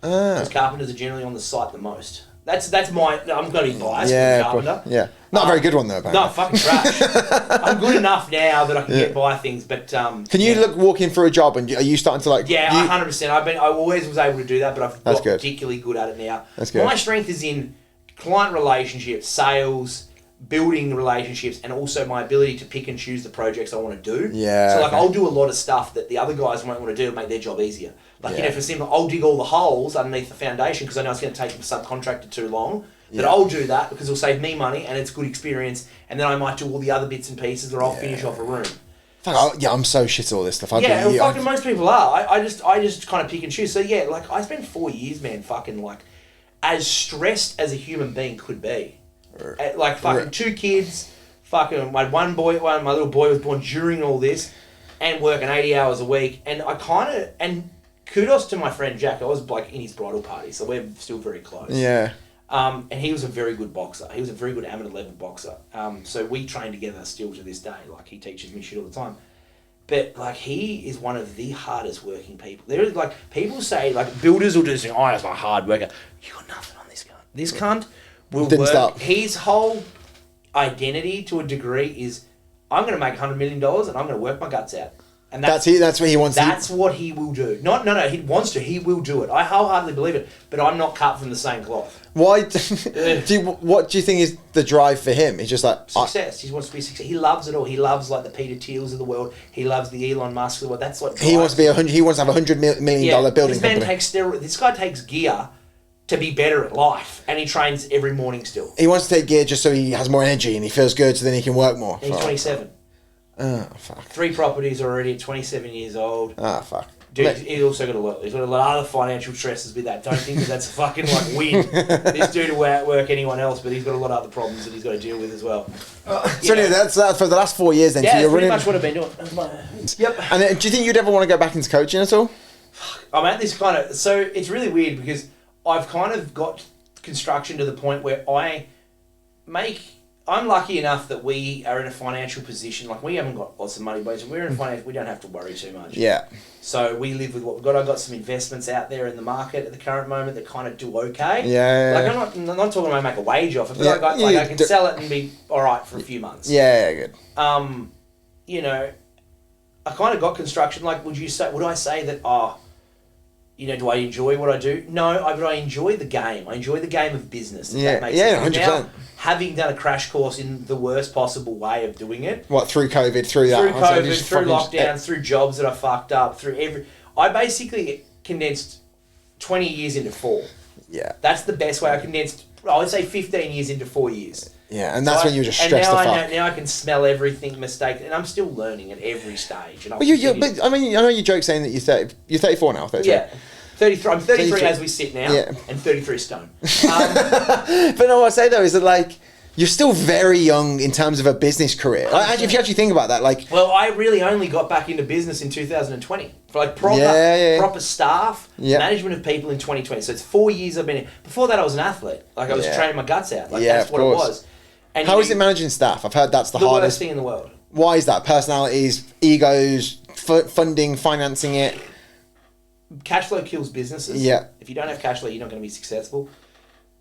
Because carpenters are generally on the site the most. That's my... I'm going to be biased as a carpenter. Yeah. Not a very good one, though, apparently. No, fucking trash. I'm good enough now that I can get by things, but... Can you walk in for a job and are you starting to like... Yeah, 100%. I always was able to do that, but I've got particularly good at it now. That's good. My strength is in client relationships, sales, building relationships, and also my ability to pick and choose the projects I want to do. Yeah. So, I'll do a lot of stuff that the other guys won't want to do to make their job easier. For example, I'll dig all the holes underneath the foundation because I know it's going to take the subcontractor too long. But I'll do that because it'll save me money and it's good experience. And then I might do all the other bits and pieces, or I'll finish off a room. I'm so shit at all this stuff. Fucking most people are. I just kind of pick and choose. So yeah, like I spent 4 years, man, fucking like as stressed as a human being could be. Like fucking 2 kids, fucking my my little boy was born during all this, and working 80 hours a week. And and kudos to my friend Jack. I was like in his bridal party, so we're still very close. Yeah. And he was a very good boxer. He was a very good amateur level boxer. So we train together still to this day. Like he teaches me shit all the time. But like he is one of the hardest working people. There is like people say like builders will just say, "Oh, that's my hard worker." You got nothing on this cunt. This cunt will Didn't work. stop. His whole identity to a degree is, I'm going to make $100 million and I'm going to work my guts out. And That's what he wants. That's what he will do. No, he wants to. He will do it. I wholeheartedly believe it. But I'm not cut from the same cloth. Why? What do you think is the drive for him? He's just like success. He wants to be success. He loves it all. He loves like the Peter Thiels of the world. He loves the Elon Musk of the world. That's what he wants to be He wants to have $100 million building this man company. takes steroids. This guy takes gear to be better at life, and he trains every morning still. He wants to take gear just so he has more energy and he feels good, so then he can work more. And he's 27. Oh fuck. 3 properties already at 27 years old. Ah fuck. Dude, he's also got a lot. He's got a lot of other financial stresses with that. Don't think that that's a fucking like win. This dude will outwork anyone else, but he's got a lot of other problems that he's got to deal with as well. So anyway, that's for the last 4 years then. Yeah, so you're that's pretty running. much what I've been doing. Yep. And then, do you think you'd ever want to go back into coaching at all? I'm at this kind of... So it's really weird because I've kind of got construction to the point where I'm lucky enough that we are in a financial position. Like, we haven't got lots of money, but we're in finance. We don't have to worry too much. Yeah. So we live with what we've got. I've got some investments out there in the market at the current moment that kind of do okay. Yeah. Like, I'm not talking about make a wage off it, but I can sell it and be all right for a few months. Yeah, good. You know, I kind of got construction. Like, would I say that? Do I enjoy what I do? No, but I enjoy the game. I enjoy the game of business. Yeah, that makes sense. 100%. Now, having done a crash course in the worst possible way of doing it. What, through COVID, through that? Through COVID, through lockdowns, through jobs that I fucked up, I basically condensed 20 years into 4. Yeah. That's the best way I condensed, I would say 15 years into 4 years. Yeah, and that's when you were just stressed the fuck. Now I can smell everything, mistake, and I'm still learning at every stage. And but I mean, I know you joke saying that you're 34 now, 33. Yeah. 33. I'm 33 as we sit now, yeah. And 33 stone. But no, what I say though is that like you're still very young in terms of a business career. Like, if you actually think about that, like. Well, I really only got back into business in 2020 for like proper staff management of people in 2020. So it's 4 years I've been in. Before that, I was an athlete. Like I was training my guts out. Like that's what it was. And how is it managing staff? I've heard that's the hardest. Worst thing in the world. Why is that? Personalities, egos, funding, financing it. Cash flow kills businesses. Yeah. If you don't have cash flow, you're not going to be successful.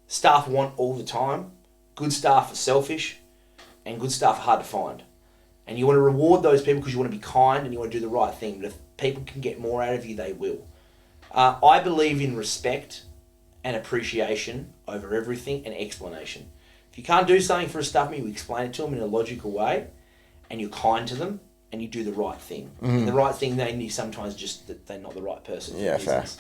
Staff want all the time. Good staff are selfish, and good staff are hard to find. And you want to reward those people because you want to be kind and you want to do the right thing. But if people can get more out of you, they will. I believe in respect and appreciation over everything and explanation. If you can't do something for a staff member, you explain it to them in a logical way, and you're kind to them. And you do the right thing. And the right thing, they need sometimes just that they're not the right person for business.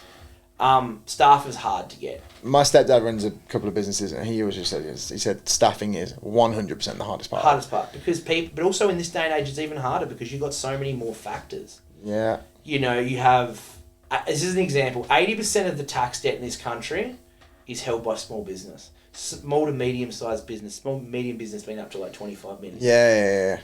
Fair. Staff is hard to get. My stepdad runs a couple of businesses, and he always just said, he said staffing is 100% the hardest part. Hardest part because people, but also in this day and age, it's even harder because you've got so many more factors. Yeah. You know, you have. This is an example. 80% of the tax debt in this country is held by small business. Small to medium-sized business. Small medium business being up to like 25 million. Yeah.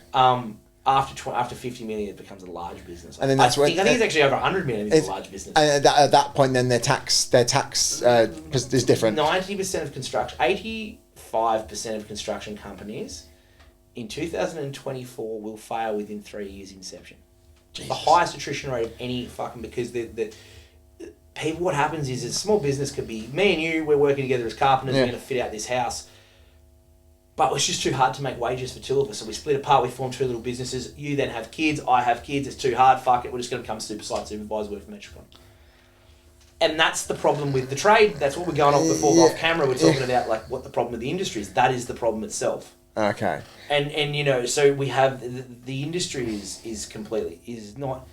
After 50 million, it becomes a large business. And then that's I think it's actually over 100 million. It's a large business. And at that point, then their tax is different. 90% of construction, 85% of construction companies in 2024 will fail within 3 years inception. Jesus. The highest attrition rate of any fucking, because the people. What happens is a small business could be me and you. We're working together as carpenters. We're going to fit out this house. But it's just too hard to make wages for 2 of us. So we split apart, we form 2 little businesses. You then have kids, I have kids, it's too hard, fuck it, we're just going to become super site supervisor, work for Metricon. And that's the problem with the trade. That's what we're going off before off camera. We're talking about like what the problem with the industry is. That is the problem itself. Okay. And you know, so we have, the industry is not,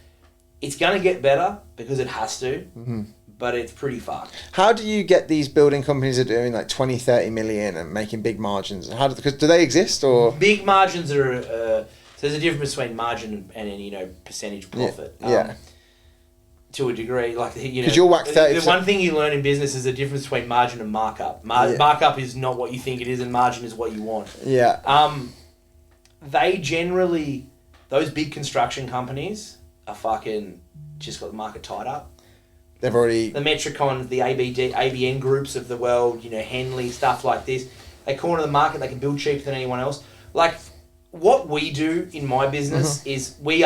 it's going to get better because it has to. Mm-hmm. But it's pretty fucked. How do you get these building companies that are doing like 20, 30 million and making big margins? Because do they exist or? Big margins are, So there's a difference between margin and percentage profit. Yeah. To a degree, like because you'll whack 30%. The one thing you learn in business is the difference between margin and markup. Markup is not what you think it is, and margin is what you want. Yeah. They generally, those big construction companies are fucking just got the market tied up. They've already... The Metricons, the ABN groups of the world, Henley, stuff like this. They corner the market, they can build cheaper than anyone else. Like, what we do in my business is so we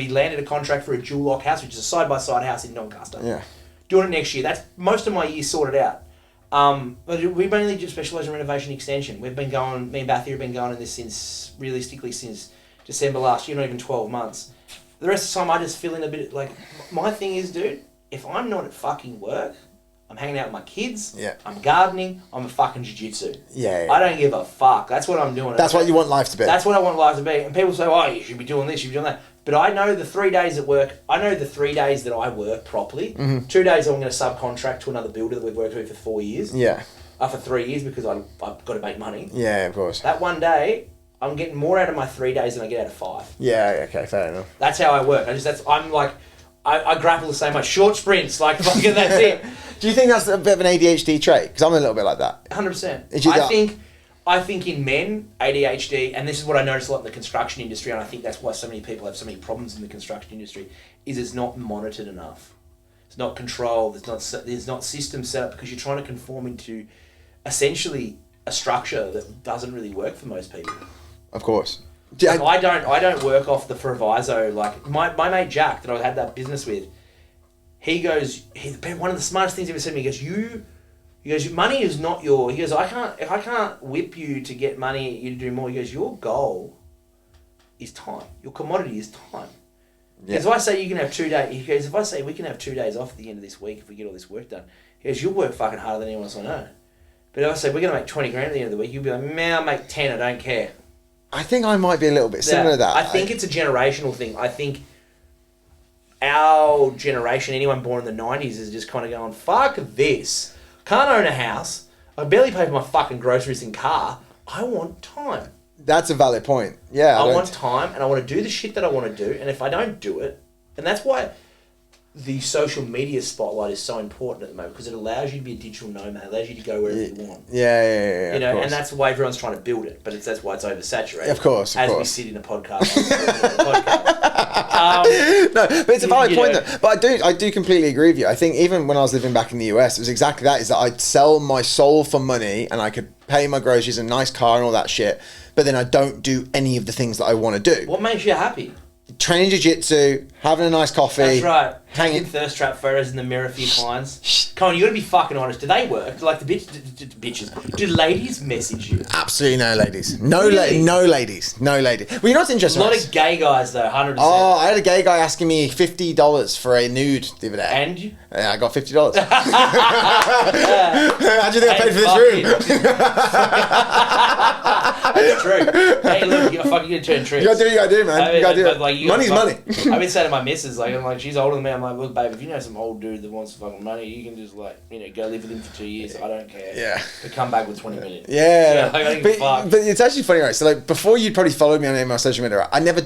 landed a contract for a dual lock house, which is a side-by-side house in Doncaster. Yeah. Doing it next year. That's most of my year sorted out. But we mainly just specialise in renovation extension. We've been going, me and Bathy have been going in this since December last year, not even 12 months. The rest of the time I just feel in a bit, like, my thing is, dude, if I'm not at fucking work, I'm hanging out with my kids, I'm gardening, I'm a fucking jiu-jitsu. Yeah. I don't give a fuck. That's what I'm doing. That's what you want life to be. That's what I want life to be. And people say, oh, you should be doing this, you should be doing that. But I know the 3 days at work, I know the 3 days that I work properly. 2 days I'm going to subcontract to another builder that we've worked with for 4 years. Yeah. For 3 years because I've got to make money. Yeah, of course. That one day, I'm getting more out of my 3 days than I get out of 5. Yeah, okay, fair enough. That's how I work. I grapple the same way. Short sprints, like fucking that's it. Do you think that's a bit of an ADHD trait? Because I'm a little bit like that. 100%. I think in men, ADHD, and this is what I notice a lot in the construction industry, and I think that's why so many people have so many problems in the construction industry, is it's not monitored enough. It's not controlled. There's not systems set up because you're trying to conform into essentially a structure that doesn't really work for most people. Of course. Like, I don't work off the proviso. Like my mate Jack that I had that business with, one of the smartest things he ever said to me. He goes, money is not your. He goes, I can't whip you to get money, you to do more. He goes, your goal is time. Your commodity is time. Yeah. Because if I say you can have 2 days, he goes, if I say we can have 2 days off at the end of this week if we get all this work done, he goes, you'll work fucking harder than anyone else I know. But if I say we're gonna make 20 grand at the end of the week, you'll be like, man, I'll make 10. I don't care. I think I might be a little bit similar to that. I think it's a generational thing. I think our generation, anyone born in the 90s, is just kind of going, fuck this. Can't own a house. I barely pay for my fucking groceries and car. I want time. That's a valid point. Yeah. I want time, and I want to do the shit that I want to do. And if I don't do it, and that's why the social media spotlight is so important at the moment, because it allows you to be a digital nomad. It allows you to go wherever you want. Yeah. And that's why everyone's trying to build it, but that's why it's oversaturated. Of course. As we sit in a podcast. No, but it's a valid point though. But I do completely agree with you. I think even when I was living back in the US, it was exactly that, is that I'd sell my soul for money and I could pay my groceries, a nice car and all that shit, but then I don't do any of the things that I want to do. What makes you happy? Training jiu-jitsu, having a nice coffee. That's right. Hanging thirst trap photos in the mirror for your clients. Come on, you got to be fucking honest. Do they work? Like the bitches. Do ladies message you? Absolutely no ladies. No ladies. Well, you know what's interesting? A lot of gay guys though, 100%. Oh, I had a gay guy asking me $50 for a nude the other day. And you? Yeah, I got $50. How do you think I paid for this room? That's true. Hey, look, you're fucking gonna turn tricks. You gotta do, man. You gotta do it. Like, money's money. I've been saying to my missus, like, she's older than me. I'm like, look, babe, if you know some old dude that wants fucking money, you can just go live with him for 2 years. I don't care. Yeah. But come back with 20 million. Yeah. But it's actually funny, right? So like before you'd probably followed me on any of my social media, right? I never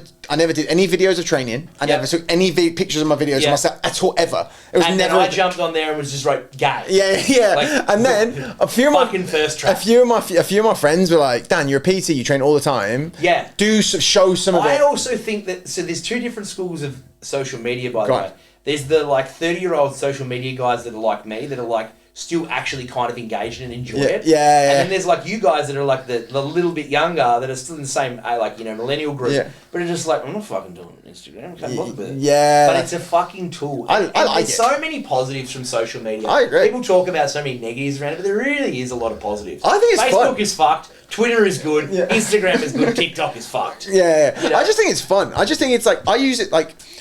did any videos of training. I never took any pictures of my videos of myself at all ever. It was never. I jumped on there and was just like gay. Yeah. Like, and then a few of my friends were like, Dan, you're a PT, you train all the time. Yeah. Show some of it. I also think that there's two different schools of social media, by the way. There's the 30-year-old social media guys that are like me, that are still actually kind of engaged and enjoy it. Yeah. And then there's you guys that are the little bit younger, that are still in the same millennial group. Yeah. But it's just I'm not fucking doing Instagram. I can't bother with it. Yeah. But it's a fucking tool. I like there's so many positives from social media. I agree. People talk about so many negatives around it, but there really is a lot of positives. I think it's Facebook fun. is fucked. Twitter is good. Yeah. Instagram is good. TikTok is fucked. Yeah. I just think it's fun. I just think it's I use it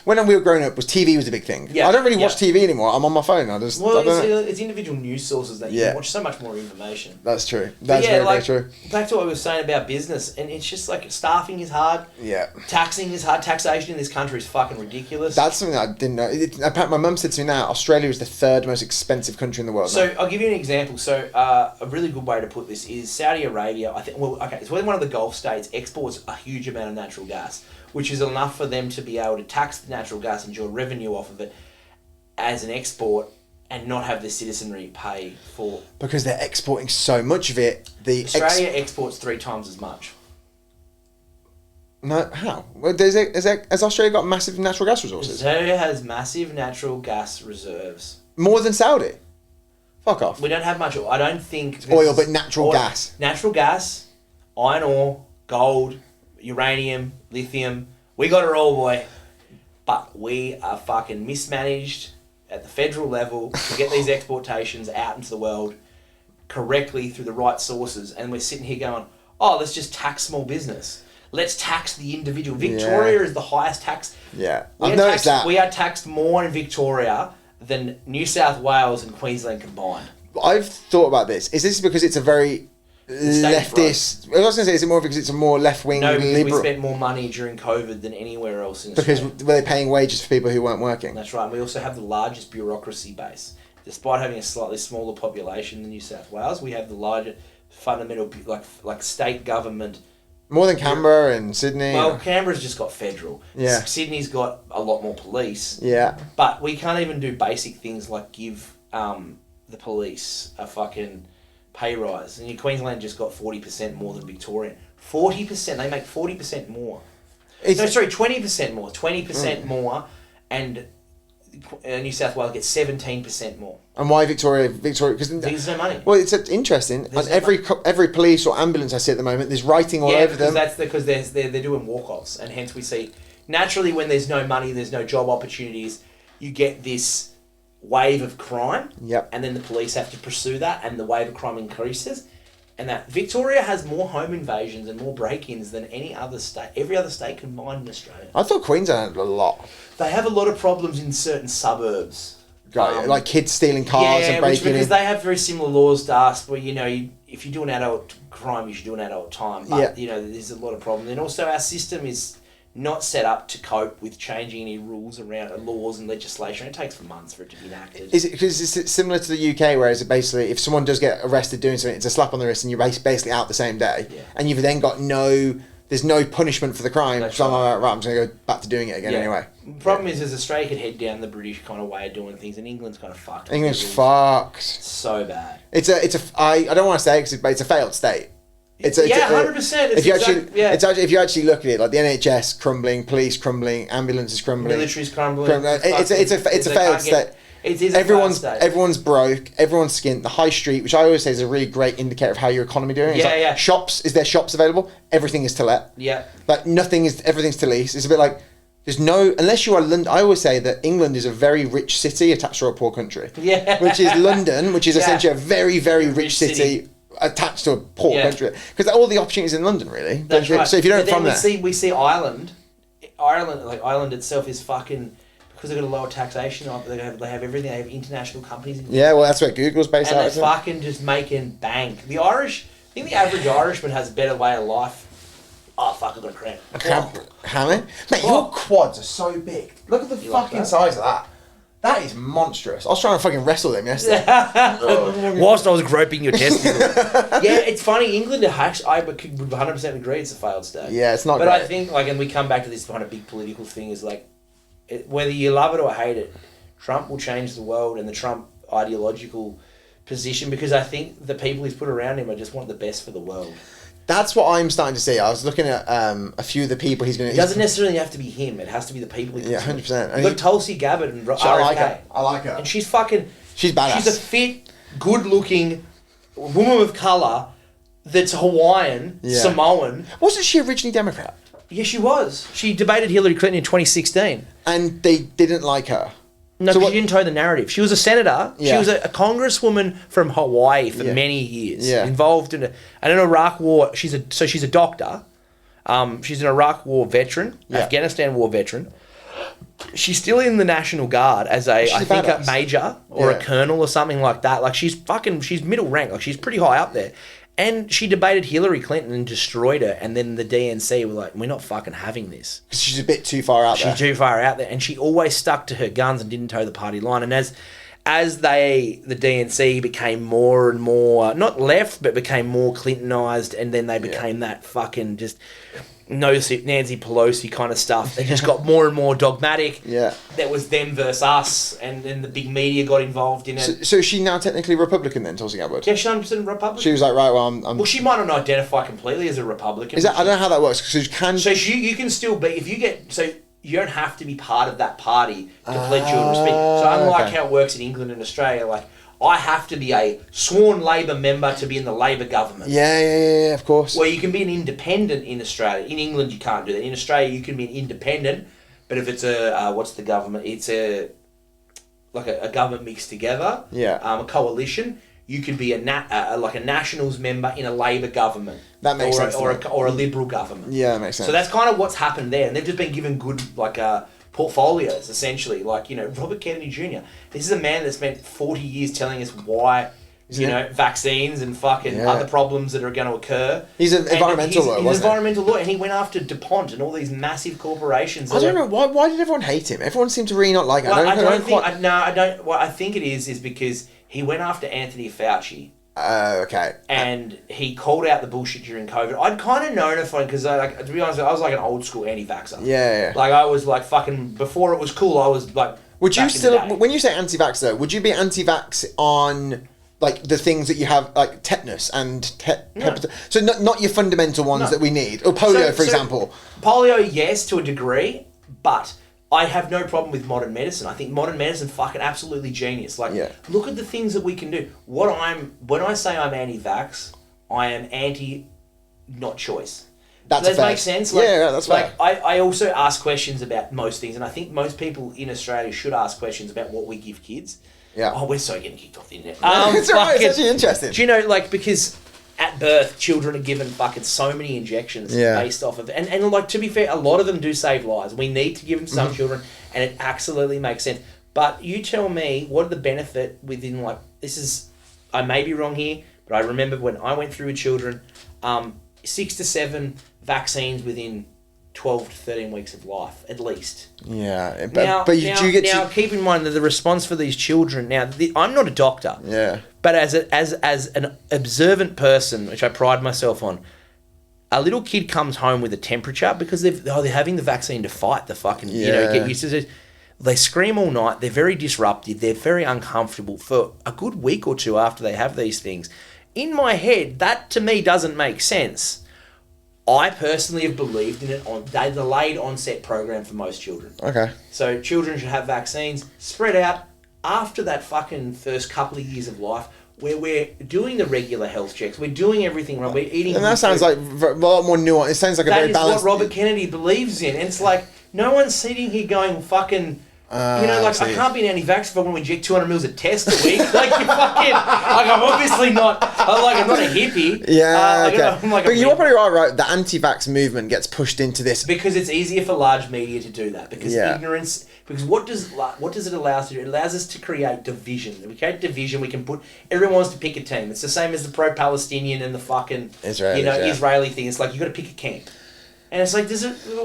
when we were growing up, TV was a big thing. Yeah. I don't really watch TV anymore. I'm on my phone. It's individual news sources that you can watch so much more information. That's true. That's very true. Back to what we were saying about business, and it's just staffing is hard. Yeah. Taxing is hard. Taxation in this country is fucking ridiculous. That's something I didn't know. My mum said to me now, Australia is the third most expensive country in the world. So I'll give you an example. So a really good way to put this is Saudi Arabia. I think, well, okay, so we're one of the Gulf states, exports a huge amount of natural gas, which is enough for them to be able to tax the natural gas and draw revenue off of it as an export and not have the citizenry pay for... Because they're exporting so much of it. Australia exports 3 times as much. No, how? Well, has Australia got massive natural gas resources? Australia has massive natural gas reserves. More than Saudi? Fuck off. We don't have much. I don't think... Oil, but natural gas. Natural gas, iron ore, gold, uranium, lithium. We got it all, boy. But we are fucking mismanaged at the federal level to get these exportations out into the world correctly through the right sources. And we're sitting here going, oh, let's just tax small business. Let's tax the individual. Victoria is the highest tax. Yeah, I've noticed that. We are taxed more in Victoria than New South Wales and Queensland combined. I've thought about this. Is this because it's a very leftist... I was going to say, is it more because it's a more left-wing No, because liberal... we spent more money during COVID than anywhere else in Because Australia. were they paying wages for people who weren't working? That's right. And we also have the largest bureaucracy base. Despite having a slightly smaller population than New South Wales, we have the largest fundamental, like state government... More than Canberra and Sydney. Well, Canberra's just got federal. Yeah. Sydney's got a lot more police. Yeah. But we can't even do basic things like give the police a fucking pay rise. And Queensland just got 40% more than Victoria. 40%. They make 40% more. 20% more. 20% more. And New South Wales gets 17% more. And why Victoria? Because there's no money. Well, it's interesting. On every police or ambulance I see at the moment, there's writing all over them. That's because they're doing walk-offs, and hence we see naturally when there's no money, there's no job opportunities, you get this wave of crime. Yep. And then the police have to pursue that, and the wave of crime increases. And that Victoria has more home invasions and more break-ins than any other state, every other state combined in Australia. I thought Queensland had a lot. They have a lot of problems in certain suburbs. Like kids stealing cars and breaking in. Because they have very similar laws to us, where if you do an adult crime, you should do an adult time. But there's a lot of problems, and also our system is not set up to cope with changing any rules around laws and legislation. It takes months for it to be enacted. Is it because it's similar to the UK, whereas basically if someone does get arrested doing something, it's a slap on the wrist and you're basically out the same day, and you've then got there's no punishment for the crime. That's so I'm like, right, I'm just going to go back to doing it again anyway. The problem is Australia could head down the British kind of way of doing things, and England's kind of fucked. England's fucked. So bad. I don't want to say it, but it's a failed state. 100%. If you actually look at it, like the NHS crumbling, police crumbling, ambulances crumbling, military's crumbling. It's a failed state. It is a failed state. Everyone's broke. Everyone's skint. The high street, which I always say is a really great indicator of how your economy doing. Shops. Is there shops available? Everything is to let. Yeah. Like everything's to lease. It's a bit like there's no, unless you are London. I always say that England is a very rich city attached to a poor country. Yeah. Which is London, which is essentially a very, very rich city attached to a poor country, because all the opportunities in London, really. That's right. So if you don't from there, we see Ireland itself is fucking, because they've got a lower taxation. They have everything. They have international companies. Yeah, well, that's where Google's based out. And they're fucking just making bank. The Irish, I think the average Irishman has a better way of life. Oh fuck! I've got a cramp. Hammer, mate, your quads are so big. Look at the fucking size of that. That is monstrous. I was trying to fucking wrestle them yesterday. Whilst I was groping your testicle. Yeah, it's funny. England, I would 100% agree it's a failed state. Yeah, it's not But great. I think, and we come back to this kind of big political thing, is whether you love it or hate it, Trump will change the world and the Trump ideological position, because I think the people he's put around him just want the best for the world. That's what I'm starting to see. I was looking at a few of the people he's going to... It doesn't necessarily have to be him. It has to be the people he puts 100%. You've got Tulsi Gabbard and RFK. I like her. And she's fucking... She's badass. She's a fit, good-looking woman of colour that's Hawaiian, Samoan. Wasn't she originally Democrat? Yeah, she was. She debated Hillary Clinton in 2016. And they didn't like her. No, because she didn't toe the narrative. She was a senator. Yeah. She was a congresswoman from Hawaii for many years. Yeah. Involved in an Iraq war. She's a doctor. She's an Iraq war veteran, Afghanistan war veteran. She's still in the National Guard as a major or a colonel or something like that. Like she's middle rank. Like she's pretty high up there. And she debated Hillary Clinton and destroyed her. And then the DNC were like, we're not fucking having this. She's a bit too far out there. She's too far out there. And she always stuck to her guns and didn't toe the party line. And as as the DNC became more and more, not left, but became more Clintonized, and then they became that fucking just Nancy Pelosi kind of stuff. They just got more and more dogmatic. Yeah. That was them versus us, and then the big media got involved in it. So is she now technically Republican then, Tulsi Gabbard? Yeah, she's 100% Republican. She was like, right, well, I'm... Well, she might not identify completely as a Republican. Is that, I don't know how that works. Because you can still be, if you get, so you don't have to be part of that party to pledge your respect. So unlike how it works in England and Australia, like, I have to be a sworn Labor member to be in the Labor government. Yeah, of course. Well, you can be an independent in Australia. In England, you can't do that. In Australia, you can be an independent, but if it's what's the government? It's a government mixed together. Yeah. A coalition. You could be a Nationals member in a Labor government. That makes sense. Or a Liberal government. Yeah, that makes sense. So that's kind of what's happened there, and they've just been given good portfolios, essentially. Like, Robert Kennedy Jr. This is a man that spent 40 years telling us why, vaccines and fucking other problems that are going to occur. He's an environmental lawyer, He's an environmental lawyer, and he went after DuPont and all these massive corporations. I don't know, why did everyone hate him? Everyone seemed to really not like him. Well, I think it is because he went after Anthony Fauci. Okay. And he called out the bullshit during COVID. I'd kind of known it because, to be honest, I was like an old school anti-vaxxer. Yeah. Like, I was like fucking, before it was cool, I was like... Would you still, when you say anti-vax though, would you be anti-vax on like the things that you have, like tetanus and hepatitis? So not your fundamental ones that we need, or polio, for example. Polio, yes, to a degree, but I have no problem with modern medicine. I think modern medicine fucking absolutely genius. Like, look at the things that we can do. When I say I'm anti-vax, I am anti not choice. Does that make sense? Like, that's fair. I also ask questions about most things, and I think most people in Australia should ask questions about what we give kids. Yeah. Oh, we're so getting kicked off the internet. It's alright, it's actually interesting. Do you know, like, because at birth, children are given fucking so many injections based off of... And, like, to be fair, a lot of them do save lives. We need to give them to some children, and it absolutely makes sense. But you tell me, what are the benefit within, like... This is... I may be wrong here, but I remember when I went through with children, 6 to 7 vaccines within 12 to 13 weeks of life, at least. Yeah. Now, keep in mind that the response for these children... Now, I'm not a doctor. Yeah. But as an observant person, which I pride myself on, a little kid comes home with a temperature because they're having the vaccine to fight the fucking, get used to it. They scream all night. They're very disruptive. They're very uncomfortable for a good week or two after they have these things. In my head, that to me doesn't make sense. I personally have believed in it on the delayed onset program for most children. Okay. So children should have vaccines spread out after that fucking first couple of years of life, where we're doing the regular health checks, we're doing everything right, we're eating... And that sounds like a lot more nuanced. It sounds like a very balanced... That is what Robert Kennedy believes in. And it's like, no one's sitting here going fucking... I can't be an anti-vax if I want to inject 200 mils of test a week. Like, you fucking... Like, I'm obviously not... I'm not a hippie. Yeah, okay. But you're probably right. The anti-vax movement gets pushed into this... Because it's easier for large media to do that. Because ignorance... Because what does it allow us to do? It allows us to create division. We create division, we can put... Everyone wants to pick a team. It's the same as the pro-Palestinian and the fucking... Israeli thing. It's like, you got to pick a camp. And it's like,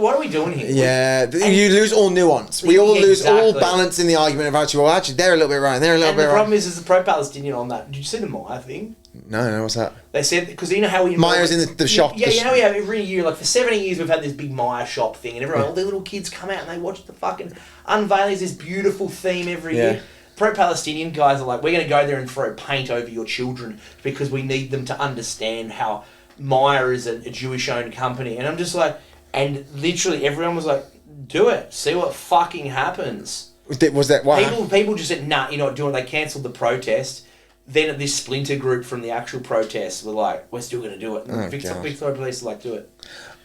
what are we doing here? Yeah, you lose all nuance. We all lose all balance in the argument of actually, they're a little bit right, they're a little bit right. And the problem is the pro-Palestinian on that. Did you see the Maya thing? No, what's that? They said, because you know how we... Maya's in the shop. Yeah, you know, we have every year, like for 70 years, we've had this big Maya shop thing, and everyone, all the little kids come out and they watch the fucking unveilings, this beautiful theme every year. Pro-Palestinian guys are like, we're going to go there and throw paint over your children because we need them to understand how Maya is a Jewish-owned company. And I'm just like... And literally everyone was like, do it. See what fucking happens. Was that why? People just said, nah, you're not doing it. They cancelled the protest. Then this splinter group from the actual protest were like, we're still going to do it. And Victoria Police were like, do it.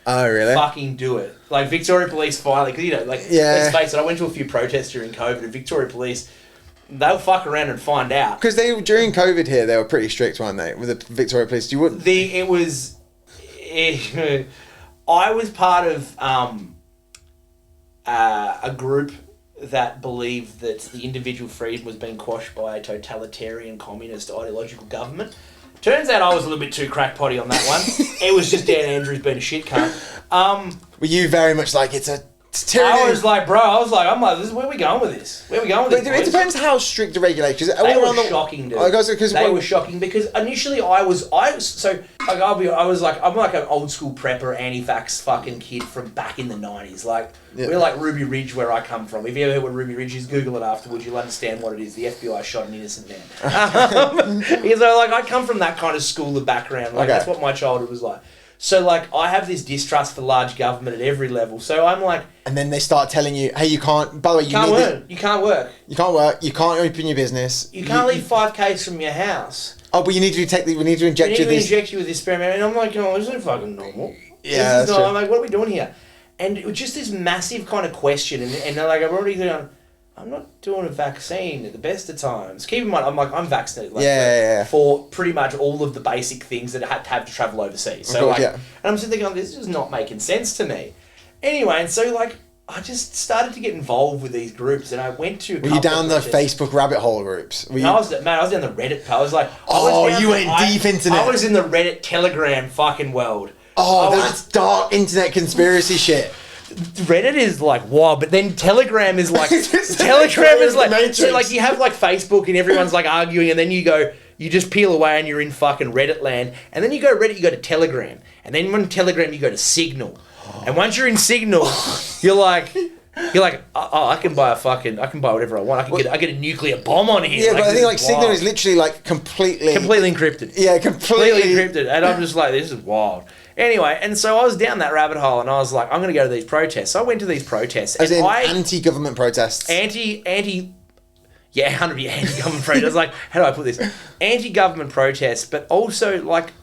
Oh, really? Fucking do it. Like, Victoria Police finally, because, let's face it, I went to a few protests during COVID, and Victoria Police... They'll fuck around and find out. Because during COVID here, they were pretty strict, weren't they? With the Victoria Police. I was part of a group that believed that the individual freedom was being quashed by a totalitarian communist ideological government. Turns out I was a little bit too crackpotty on that one. It was just Dan Andrews being a shit cunt. Were you very much like, it's a tyranny. I was like, where are we going with this? Where are we going with But this? it depends how strict the regulations. They were shocking, dude. They were shocking because initially I'm like an old school prepper, anti-vax fucking kid from back in the 90s. Like, we're like Ruby Ridge where I come from. If you ever heard what Ruby Ridge is, Google it afterwards. You'll understand what it is. The FBI shot an innocent man. I come from that kind of school of background. Like, that's what my childhood was like. So, like, I have this distrust for large government at every level. So I'm like... And then they start telling you, hey, you can't... By the way, you can't work. You can't work. You can't work. You can't open your business. You can't leave 5Ks from your house. Oh, but you need to we need to inject you with this... inject you with this experiment. And I'm like, this isn't fucking normal. Yeah, that's true. I'm like, what are we doing here? And it was just this massive kind of question. And like, I've already gone... I'm not doing a vaccine at the best of times. Keep in mind, I'm vaccinated for pretty much all of the basic things that I had to have to travel overseas. So and I'm sitting there going, this is not making sense to me. Anyway, and so like I just started to get involved with these groups, and I went to. Were you down the Facebook rabbit hole groups? I was down the Reddit. I was like, you went deep into it. I was in the Reddit Telegram fucking world. Oh, that's dark internet conspiracy shit. Reddit is like wow, but then Telegram is like Telegram is like so like you have like Facebook and everyone's like arguing, and then you just peel away and you're in fucking Reddit land, and then you go Reddit, you go to Telegram, and then on Telegram you go to Signal, and once you're in Signal, you're like I can buy whatever I want. I get a nuclear bomb on here. Yeah, but I think like Signal is literally like completely encrypted. Yeah, completely encrypted, and I'm just like, this is wild. Anyway, and so I was down that rabbit hole, and I was like, I'm going to go to these protests. So I went to these protests. As in anti-government protests? Anti-government protests. Like, how do I put this? Anti-government protests, but also, like,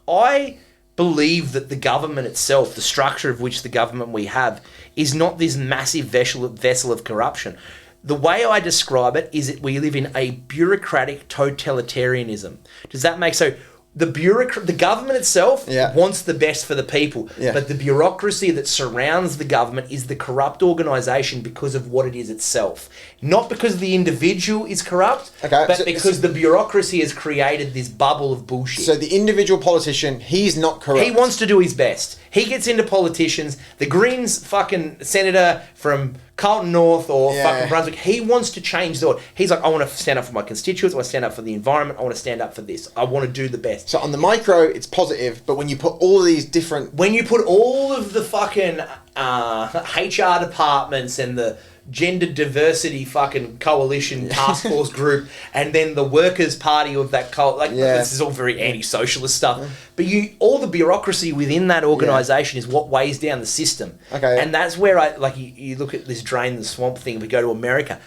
I believe that the government itself, the structure of which the government we have, is not this massive vessel of corruption. The way I describe it is that we live in a bureaucratic totalitarianism. Does that make so? The government itself wants the best for the people, but the bureaucracy that surrounds the government is the corrupt organisation because of what it is itself. Not because the individual is corrupt, but because the bureaucracy has created this bubble of bullshit. So the individual politician, he's not corrupt. He wants to do his best. He gets into politicians. The Greens fucking senator from Carlton North or fucking Brunswick, he wants to change the order. He's like, I want to stand up for my constituents, I want to stand up for the environment, I want to stand up for this. I want to do the best. So on the micro, it's positive, but when you put all of these different... When you put all of the fucking HR departments and the gender diversity fucking coalition task force group and then the workers' party of that this is all very anti-socialist stuff, but all the bureaucracy within that organisation is what weighs down the system. And that's where you look at this drain the swamp thing. We go to America,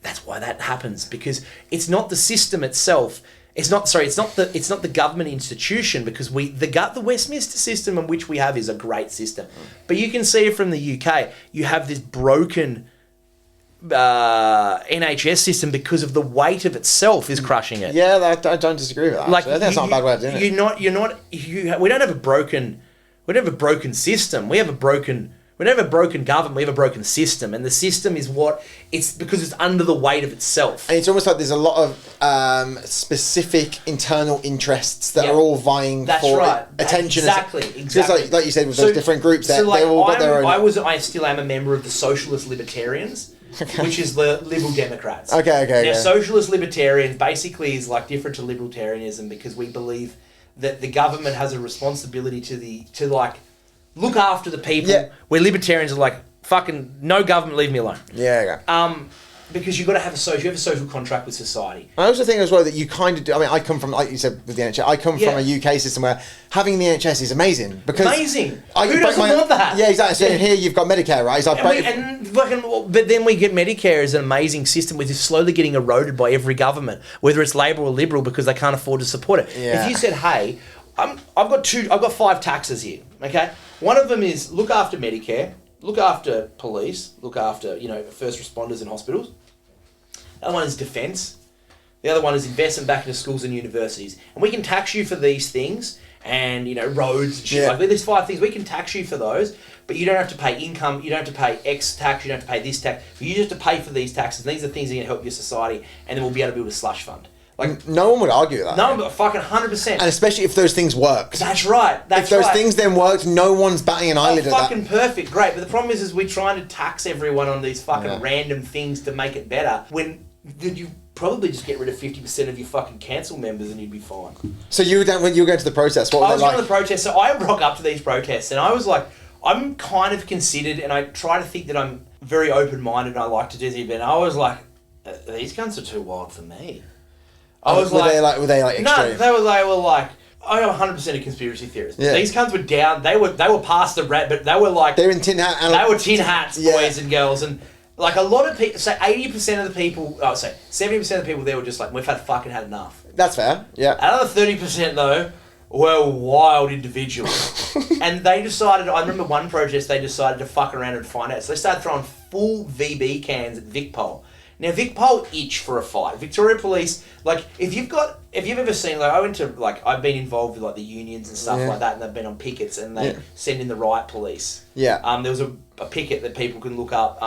that's why that happens, because it's not the system itself. It's not the government institution, because the Westminster system in which we have is a great system, but you can see it from the UK. You have this broken NHS system because of the weight of itself is crushing it. Yeah, I don't disagree with that. I think that's not a bad way of doing it. We don't have a broken system. We have a broken government. We have a broken system, and the system is it's because it's under the weight of itself. And it's almost like there's a lot of specific internal interests that are all vying for attention. Exactly. Because like you said, with those different groups, they all got their own. I still am a member of the Socialist Libertarians. Which is the Liberal Democrats. Now, Socialist Libertarians basically is like different to Libertarianism, because we believe that the government has a responsibility to look after the people. Yeah. Where Libertarians are like, fucking no government, leave me alone. Because you've got to have a social contract with society. I also think as well that you kind of do. I mean, I come from, like you said with the NHS, I come from a UK system where having the NHS is amazing. Because Who doesn't want that? Yeah, exactly. So here you've got Medicare, right? But then we get Medicare as an amazing system, which is slowly getting eroded by every government, whether it's Labor or Liberal, because they can't afford to support it. Yeah. If you said, hey, I've got 5 taxes here, okay? One of them is look after Medicare, look after police, look after, first responders and hospitals. The other one is defence. The other one is investment back into schools and universities. And we can tax you for these things and, roads and shit like that. There's 5 things. We can tax you for those, but you don't have to pay income. You don't have to pay X tax. You don't have to pay this tax. You just have to pay for these taxes. And these are things that can help your society, and then we'll be able to build a slush fund. Like, no one would argue with that. no, but fucking 100%. And especially if those things worked. That's right. That's if those right. things then worked, no one's batting an eyelid at that. Fucking perfect, great. But the problem is we're trying to tax everyone on these fucking random things to make it better. When you probably just get rid of 50% of your fucking cancel members and you'd be fine. So when you were going to the protest, what was it like? I was going to the protest, so I rock up to these protests and I was like, I'm kind of considered, and I try to think that I'm very open-minded and I like to do these, but I was like, these guns are too wild for me. I was were they like extreme? No, they were like, I am 100% a conspiracy theorist. Yeah. These cunts were down, they were past the rat, but they were like... They were in tin hat. They were tin hats, boys and girls, and like a lot of people, say 80% of the people, 70% of the people there were just like, we've fucking had enough. That's fair, yeah. Another 30% though, were wild individuals. And they decided, I remember one protest, they decided to fuck around and find out. So they started throwing full VB cans at Vic Pol. Now, Vic Pol itch for a fight. Victoria Police, like, if you've ever seen, like, I've been involved with, like, the unions and stuff like that, and they've been on pickets, and they send in the riot police. Yeah. There was a picket that people can look up.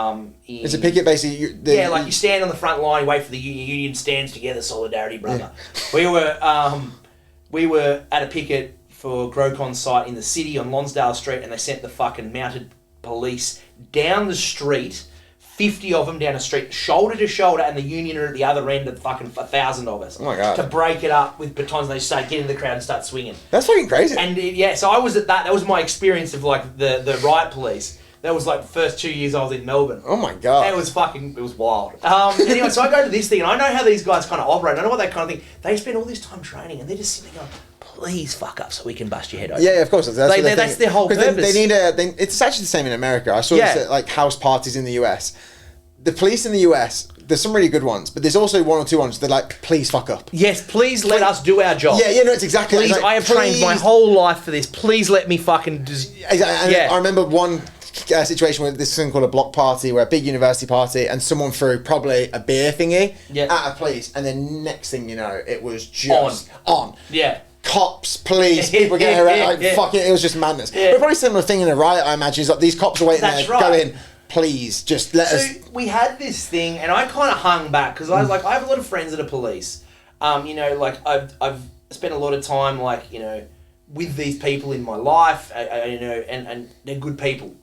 It's a picket, basically. You stand on the front line, you wait for the union stands together, solidarity, brother. Yeah. We were at a picket for Grocon's site in the city on Lonsdale Street, and they sent the fucking mounted police down the street, 50 of them down the street, shoulder to shoulder, and the union are at the other end of fucking 1,000 of us. Oh my God. To break it up with batons, and they start getting the crowd and start swinging. That's fucking crazy. And so I was at that. That was my experience of like the riot police. That was like the first 2 years I was in Melbourne. Oh my God. It was wild. Anyway, so I go to this thing, and I know how these guys kind of operate. I know what they kind of think. They spend all this time training, and they're just sitting there going, please fuck up so we can bust your head open. Yeah, of course. That's their whole purpose. It's actually the same in America. I saw this at like house parties in the US. The police in the US, there's some really good ones, but there's also one or two ones that are like, please fuck up. Yes, please let us do our job. Yeah, no, it's exactly. Please, like, I have trained my whole life for this. Please let me fucking just... Exactly. And I remember one situation with this thing called a block party, where a big university party, and someone threw probably a beer thingy at a police, and then next thing you know, it was just on. Yeah. Cops, police, people getting around, fucking, it was just madness. Yeah. But probably similar thing in a riot, I imagine, is like these cops are waiting there, going, please, just let us... So we had this thing, and I kind of hung back, because I was like, I have a lot of friends that are police. I've spent a lot of time, with these people in my life, and they're good people.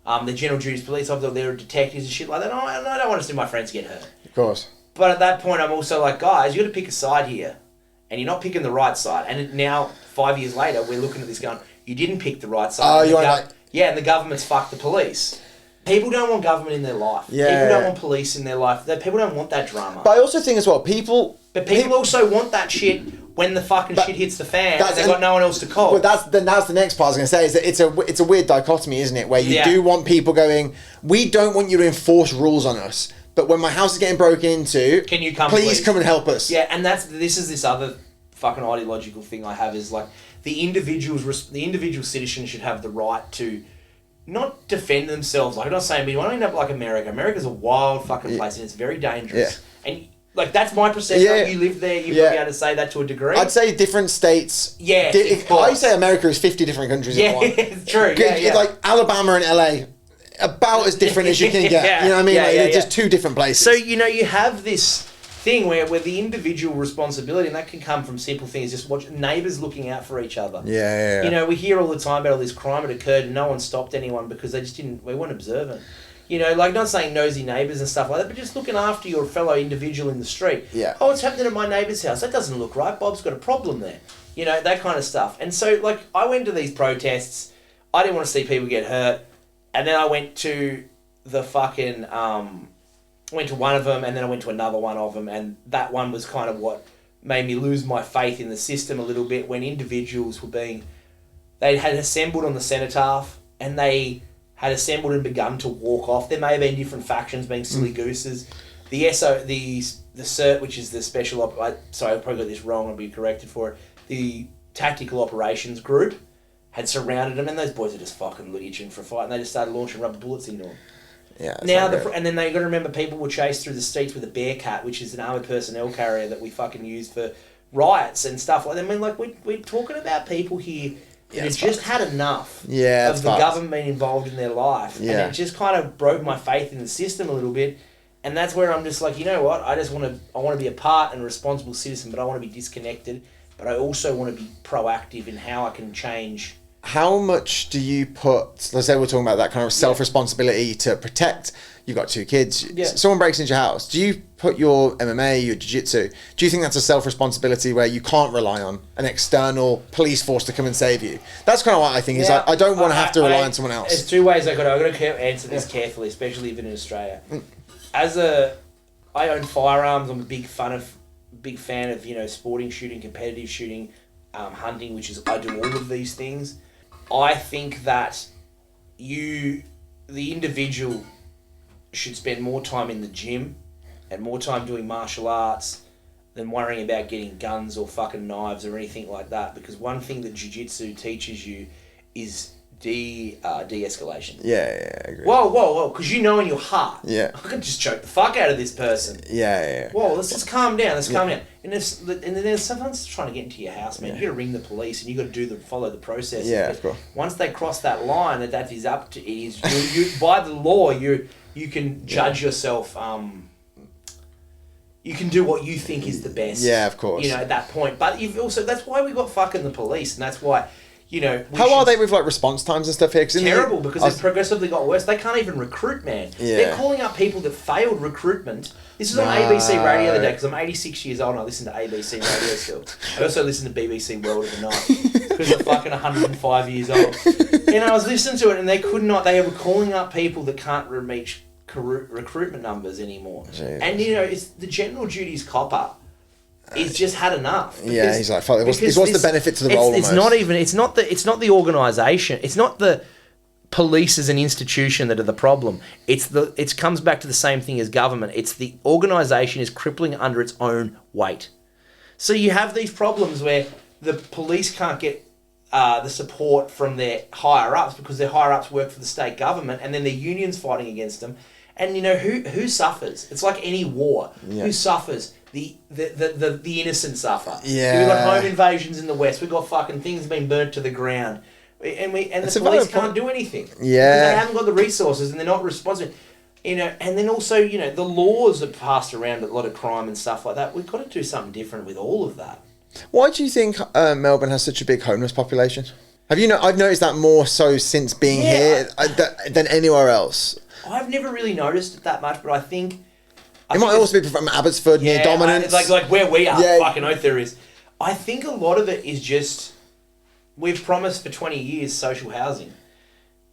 They're general duties police officers, they're detectives and shit like that. I don't want to see my friends get hurt. Of course. But at that point, I'm also like, guys, you got to pick a side here. And you're not picking the right side. And now, 5 years later, we're looking at this going, you didn't pick the right side. And the government's fucked the police. People don't want government in their life. Yeah. People don't want police in their life. People don't want that drama. But I also think as well, people also want that shit when the fucking shit hits the fan and they've got no one else to call. But that's the next part I was going to say, is that it's a weird dichotomy, isn't it? Where you do want people going, we don't want you to enforce rules on us, but when my house is getting broken into, can you come please come and help us? Yeah, and this other fucking ideological thing I have is like the individual citizen should have the right to not defend themselves. Like, I'm not saying, but you want to end up like America. America's a wild fucking place and it's very dangerous. Yeah. And like, that's my perception. Yeah. You live there, you'd probably be able to say that to a degree. I'd say different states. Yeah. I say America is 50 different countries in one. It's true. Yeah. Like Alabama and LA, about as different as you can get. You know what I mean? They're just two different places. So, you have this thing where the individual responsibility, and that can come from simple things, just watch neighbours looking out for each other. Yeah. We hear all the time about all this crime that occurred and no one stopped anyone because we weren't observant. Not saying nosy neighbours and stuff like that, but just looking after your fellow individual in the street. Yeah. Oh, what's happening at my neighbour's house? That doesn't look right. Bob's got a problem there. That kind of stuff. And so, I went to these protests. I didn't want to see people get hurt. And then I went to the fucking... went to one of them, and then I went to another one of them, and that one was kind of what made me lose my faith in the system a little bit, when individuals were they had assembled on the cenotaph, and they had assembled and begun to walk off. There may have been different factions being silly gooses. The CERT, which is the special sorry, I probably got this wrong, I'll be corrected for it. The Tactical Operations Group had surrounded them, and those boys are just fucking itching for a fight, and they just started launching rubber bullets into them. Yeah. And then they got to remember, people were chased through the streets with a Bearcat, which is an armoured personnel carrier that we fucking use for riots and stuff like that. I mean, we're talking about people here that have just had enough of the government being involved in their life. Yeah. And it just kind of broke my faith in the system a little bit. And that's where I'm just like, you know what? I want to be a part and a responsible citizen, but I want to be disconnected. But I also want to be proactive in how I can change. How much do you put, let's say we're talking about that kind of self-responsibility to protect, you've got 2 kids, someone breaks into your house, do you put your MMA, your jiu-jitsu, do you think that's a self-responsibility where you can't rely on an external police force to come and save you? That's kind of what I think is, I don't want to have to rely on someone else. There's 2 ways I've got to answer this carefully, especially living in Australia. I own firearms, I'm a big fan of, you know, sporting shooting, competitive shooting, hunting, which is, I do all of these things. I think that the individual should spend more time in the gym and more time doing martial arts than worrying about getting guns or fucking knives or anything like that. Because one thing that jiu-jitsu teaches you is de-escalation. Yeah, I agree. Whoa, because you know in your heart, I could just choke the fuck out of this person. Yeah. Whoa, let's just calm down. Calm down. And then there's someone's trying to get into your house, man. You got to ring the police and you got to follow the process. Yeah, of course. Once they cross that line, that is up to you by the law. You can judge yourself. You can do what you think is the best. Yeah, of course. You know, at that point. But you've also, that's why we got fucking the police, and that's why. You know, how are they with like response times and stuff here? Terrible, because it's progressively got worse. They can't even recruit, man. Yeah. They're calling up people that failed recruitment. This was on ABC Radio the other day, because I'm 86 years old and I listen to ABC Radio still. I also listen to BBC World of the Night because I'm fucking 105 years old. And I was listening to it and they were calling up people that can't reach recruitment numbers anymore. Jeez. And you know, it's the general duties copper. He's just had enough. Yeah, he's like, fuck, what's the benefit to the role? It's not the organisation. It's not the police as an institution that are the problem. It comes back to the same thing as government. It's the organisation is crippling under its own weight. So you have these problems where the police can't get the support from their higher ups because their higher ups work for the state government, and then their unions fighting against them. And you know who suffers? It's like any war. Yeah. Who suffers? The innocent suffer. Yeah. We've got home invasions in the West. We've got fucking things being burnt to the ground. And the police can't do anything. Yeah. Because they haven't got the resources and they're not responsible. You know, and then also, you know, the laws are passed around a lot of crime and stuff like that. We've got to do something different with all of that. Why do you think Melbourne has such a big homeless population? Have you I've noticed that more so since being here than anywhere else. I've never really noticed it that much, but I think... It might also be from Abbotsford, near Dominance. Like where we are, fucking oath there is. I think a lot of it is just, we've promised for 20 years social housing.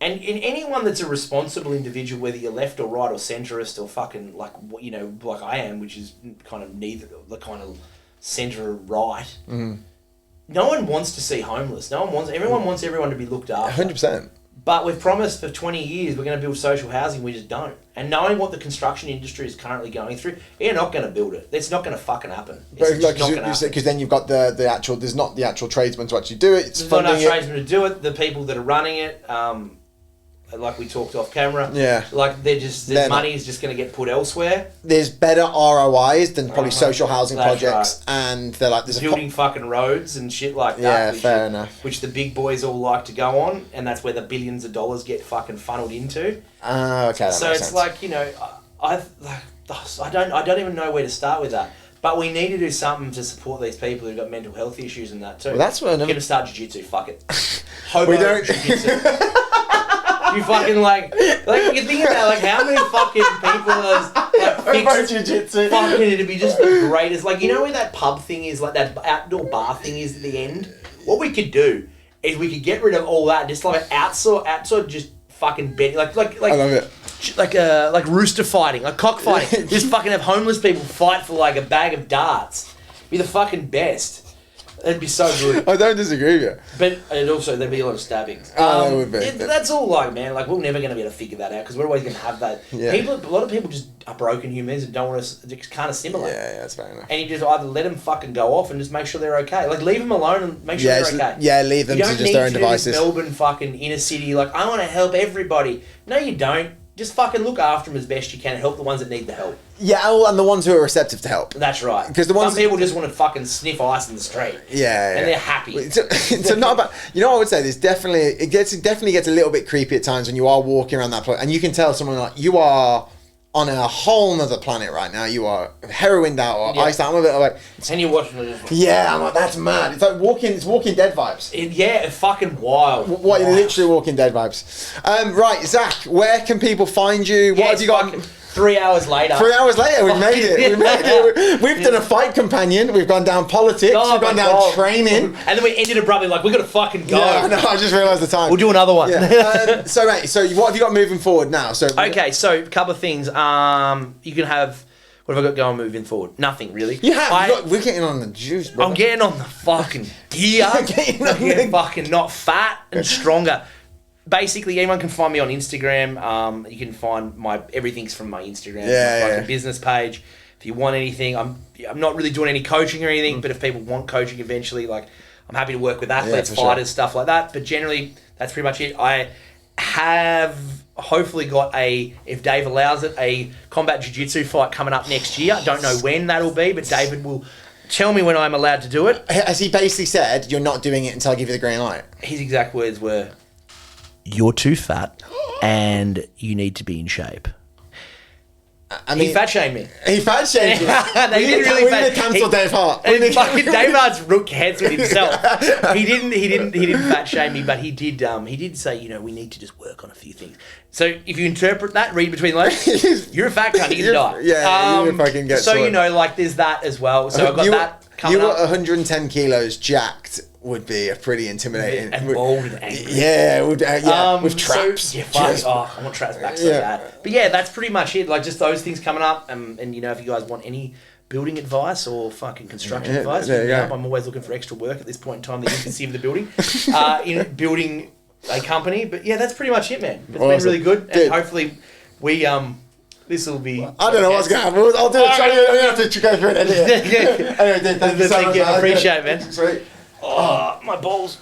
And in anyone that's a responsible individual, whether you're left or right or centrist or fucking like, you know, like I am, which is kind of neither, the kind of centre or right, no one wants to see homeless. Everyone wants everyone to be looked after. 100%. But we've promised for 20 years we're going to build social housing, we just don't. And knowing what the construction industry is currently going through, you're not going to build it. It's not going to fucking happen. Because then you've got the actual, there's not the actual tradesmen to actually do it. There's not enough tradesmen to do it. The people that are running it, like we talked off camera, like their money is just going to get put elsewhere. There's better ROIs than probably social housing projects, and they're like, there's building fucking roads and shit like that. Yeah, fair enough. Which the big boys all like to go on, and that's where the billions of dollars get fucking funneled into. Okay. So it's sense. Like, you know, I don't even know where to start with that. But we need to do something to support these people who've got mental health issues and that too. Well, that's what I'm going to start jiu-jitsu. Fuck it. We don't. Jiu-jitsu. You fucking like you think about like how many fucking people are jiu-jitsu. Fucking it'd be just the greatest. Like, you know where that pub thing is, like that outdoor bar thing is at the end? What we could do is we could get rid of all that, just like outside just fucking betting, like I love it. Like rooster fighting, like cockfighting. Just fucking have homeless people fight for like a bag of darts. Be the fucking best. It'd be so good. I don't disagree with you. But there'd be a lot of stabbings. That would be. That's all like, man. Like, we're never going to be able to figure that out because we're always going to have that. Yeah. A lot of people just are broken humans and don't want to, just can't assimilate. Yeah, that's fair enough. And you just either let them fucking go off and just make sure they're okay. Like, leave them alone and make sure they're okay. Yeah, leave them to just their own devices. Melbourne fucking inner city, like, I want to help everybody. No, you don't. Just fucking look after them as best you can and help the ones that need the help. Yeah, and the ones who are receptive to help. That's right. Because some people just want to fucking sniff ice in the street. Yeah. And they're happy. It's not about, you know what I would say, it definitely gets a little bit creepy at times when you are walking around that place and you can tell someone like, you are on a whole nother planet right now. You are heroined out or iced out. I'm a bit like, And you're watching it. yeah, I'm like, that's mad. It's like Walking Dead vibes. It's fucking wild. What, literally Walking Dead vibes. Right, Zach, where can people find you? What have you got? 3 hours later. 3 hours later, we made it. We've done a fight companion. We've gone down politics. Oh we've gone my down God. training. And then we ended abruptly like, we got to fucking go. Yeah, no, I just realised the time. We'll do another one. Yeah. So, mate, what have you got moving forward now? Okay, so a couple of things. You can have... What have I got going moving forward? Nothing, really. You have. We're getting on the juice, bro. I'm getting on the fucking gear. I'm getting fucking not fat and stronger. Basically, anyone can find me on Instagram. You can find everything's from my Instagram. My fucking business page. If you want anything, I'm not really doing any coaching or anything, but if people want coaching eventually, like, I'm happy to work with athletes, fighters, stuff like that. But generally, that's pretty much it. I have hopefully got if Dave allows it, a combat jiu-jitsu fight coming up next year. I don't know when that'll be, but David will tell me when I'm allowed to do it. Has he basically said, you're not doing it until I give you the green light? His exact words were, "You're too fat and you need to be in shape." I mean, he fat shamed me. He fat shamed you. We need to cancel Dave Hart. Dave Hart's rook heads with himself. He didn't fat shame me, but he did say, we need to just work on a few things. So if you interpret that, read between the lines, you're a fat cunt, you're gonna die. Yeah, you're gonna fucking get sorted. There's that as well. So I've got that coming up. You were 110 kilos jacked. Would be a pretty intimidating and bold and angry. Yeah, with traps. I want traps back so bad. But yeah, that's pretty much it. Like, just those things coming up, and if you guys want any building advice or fucking construction advice, I'm always looking for extra work at this point in time. The infancy of the building, building a company. But yeah, that's pretty much it, man. It's been really good, and hopefully we this will be... I don't know what's going to happen. I'll do it. I'm going to have to go through it. Anyway, thank you. I appreciate it, man. Sweet. Oh, my balls.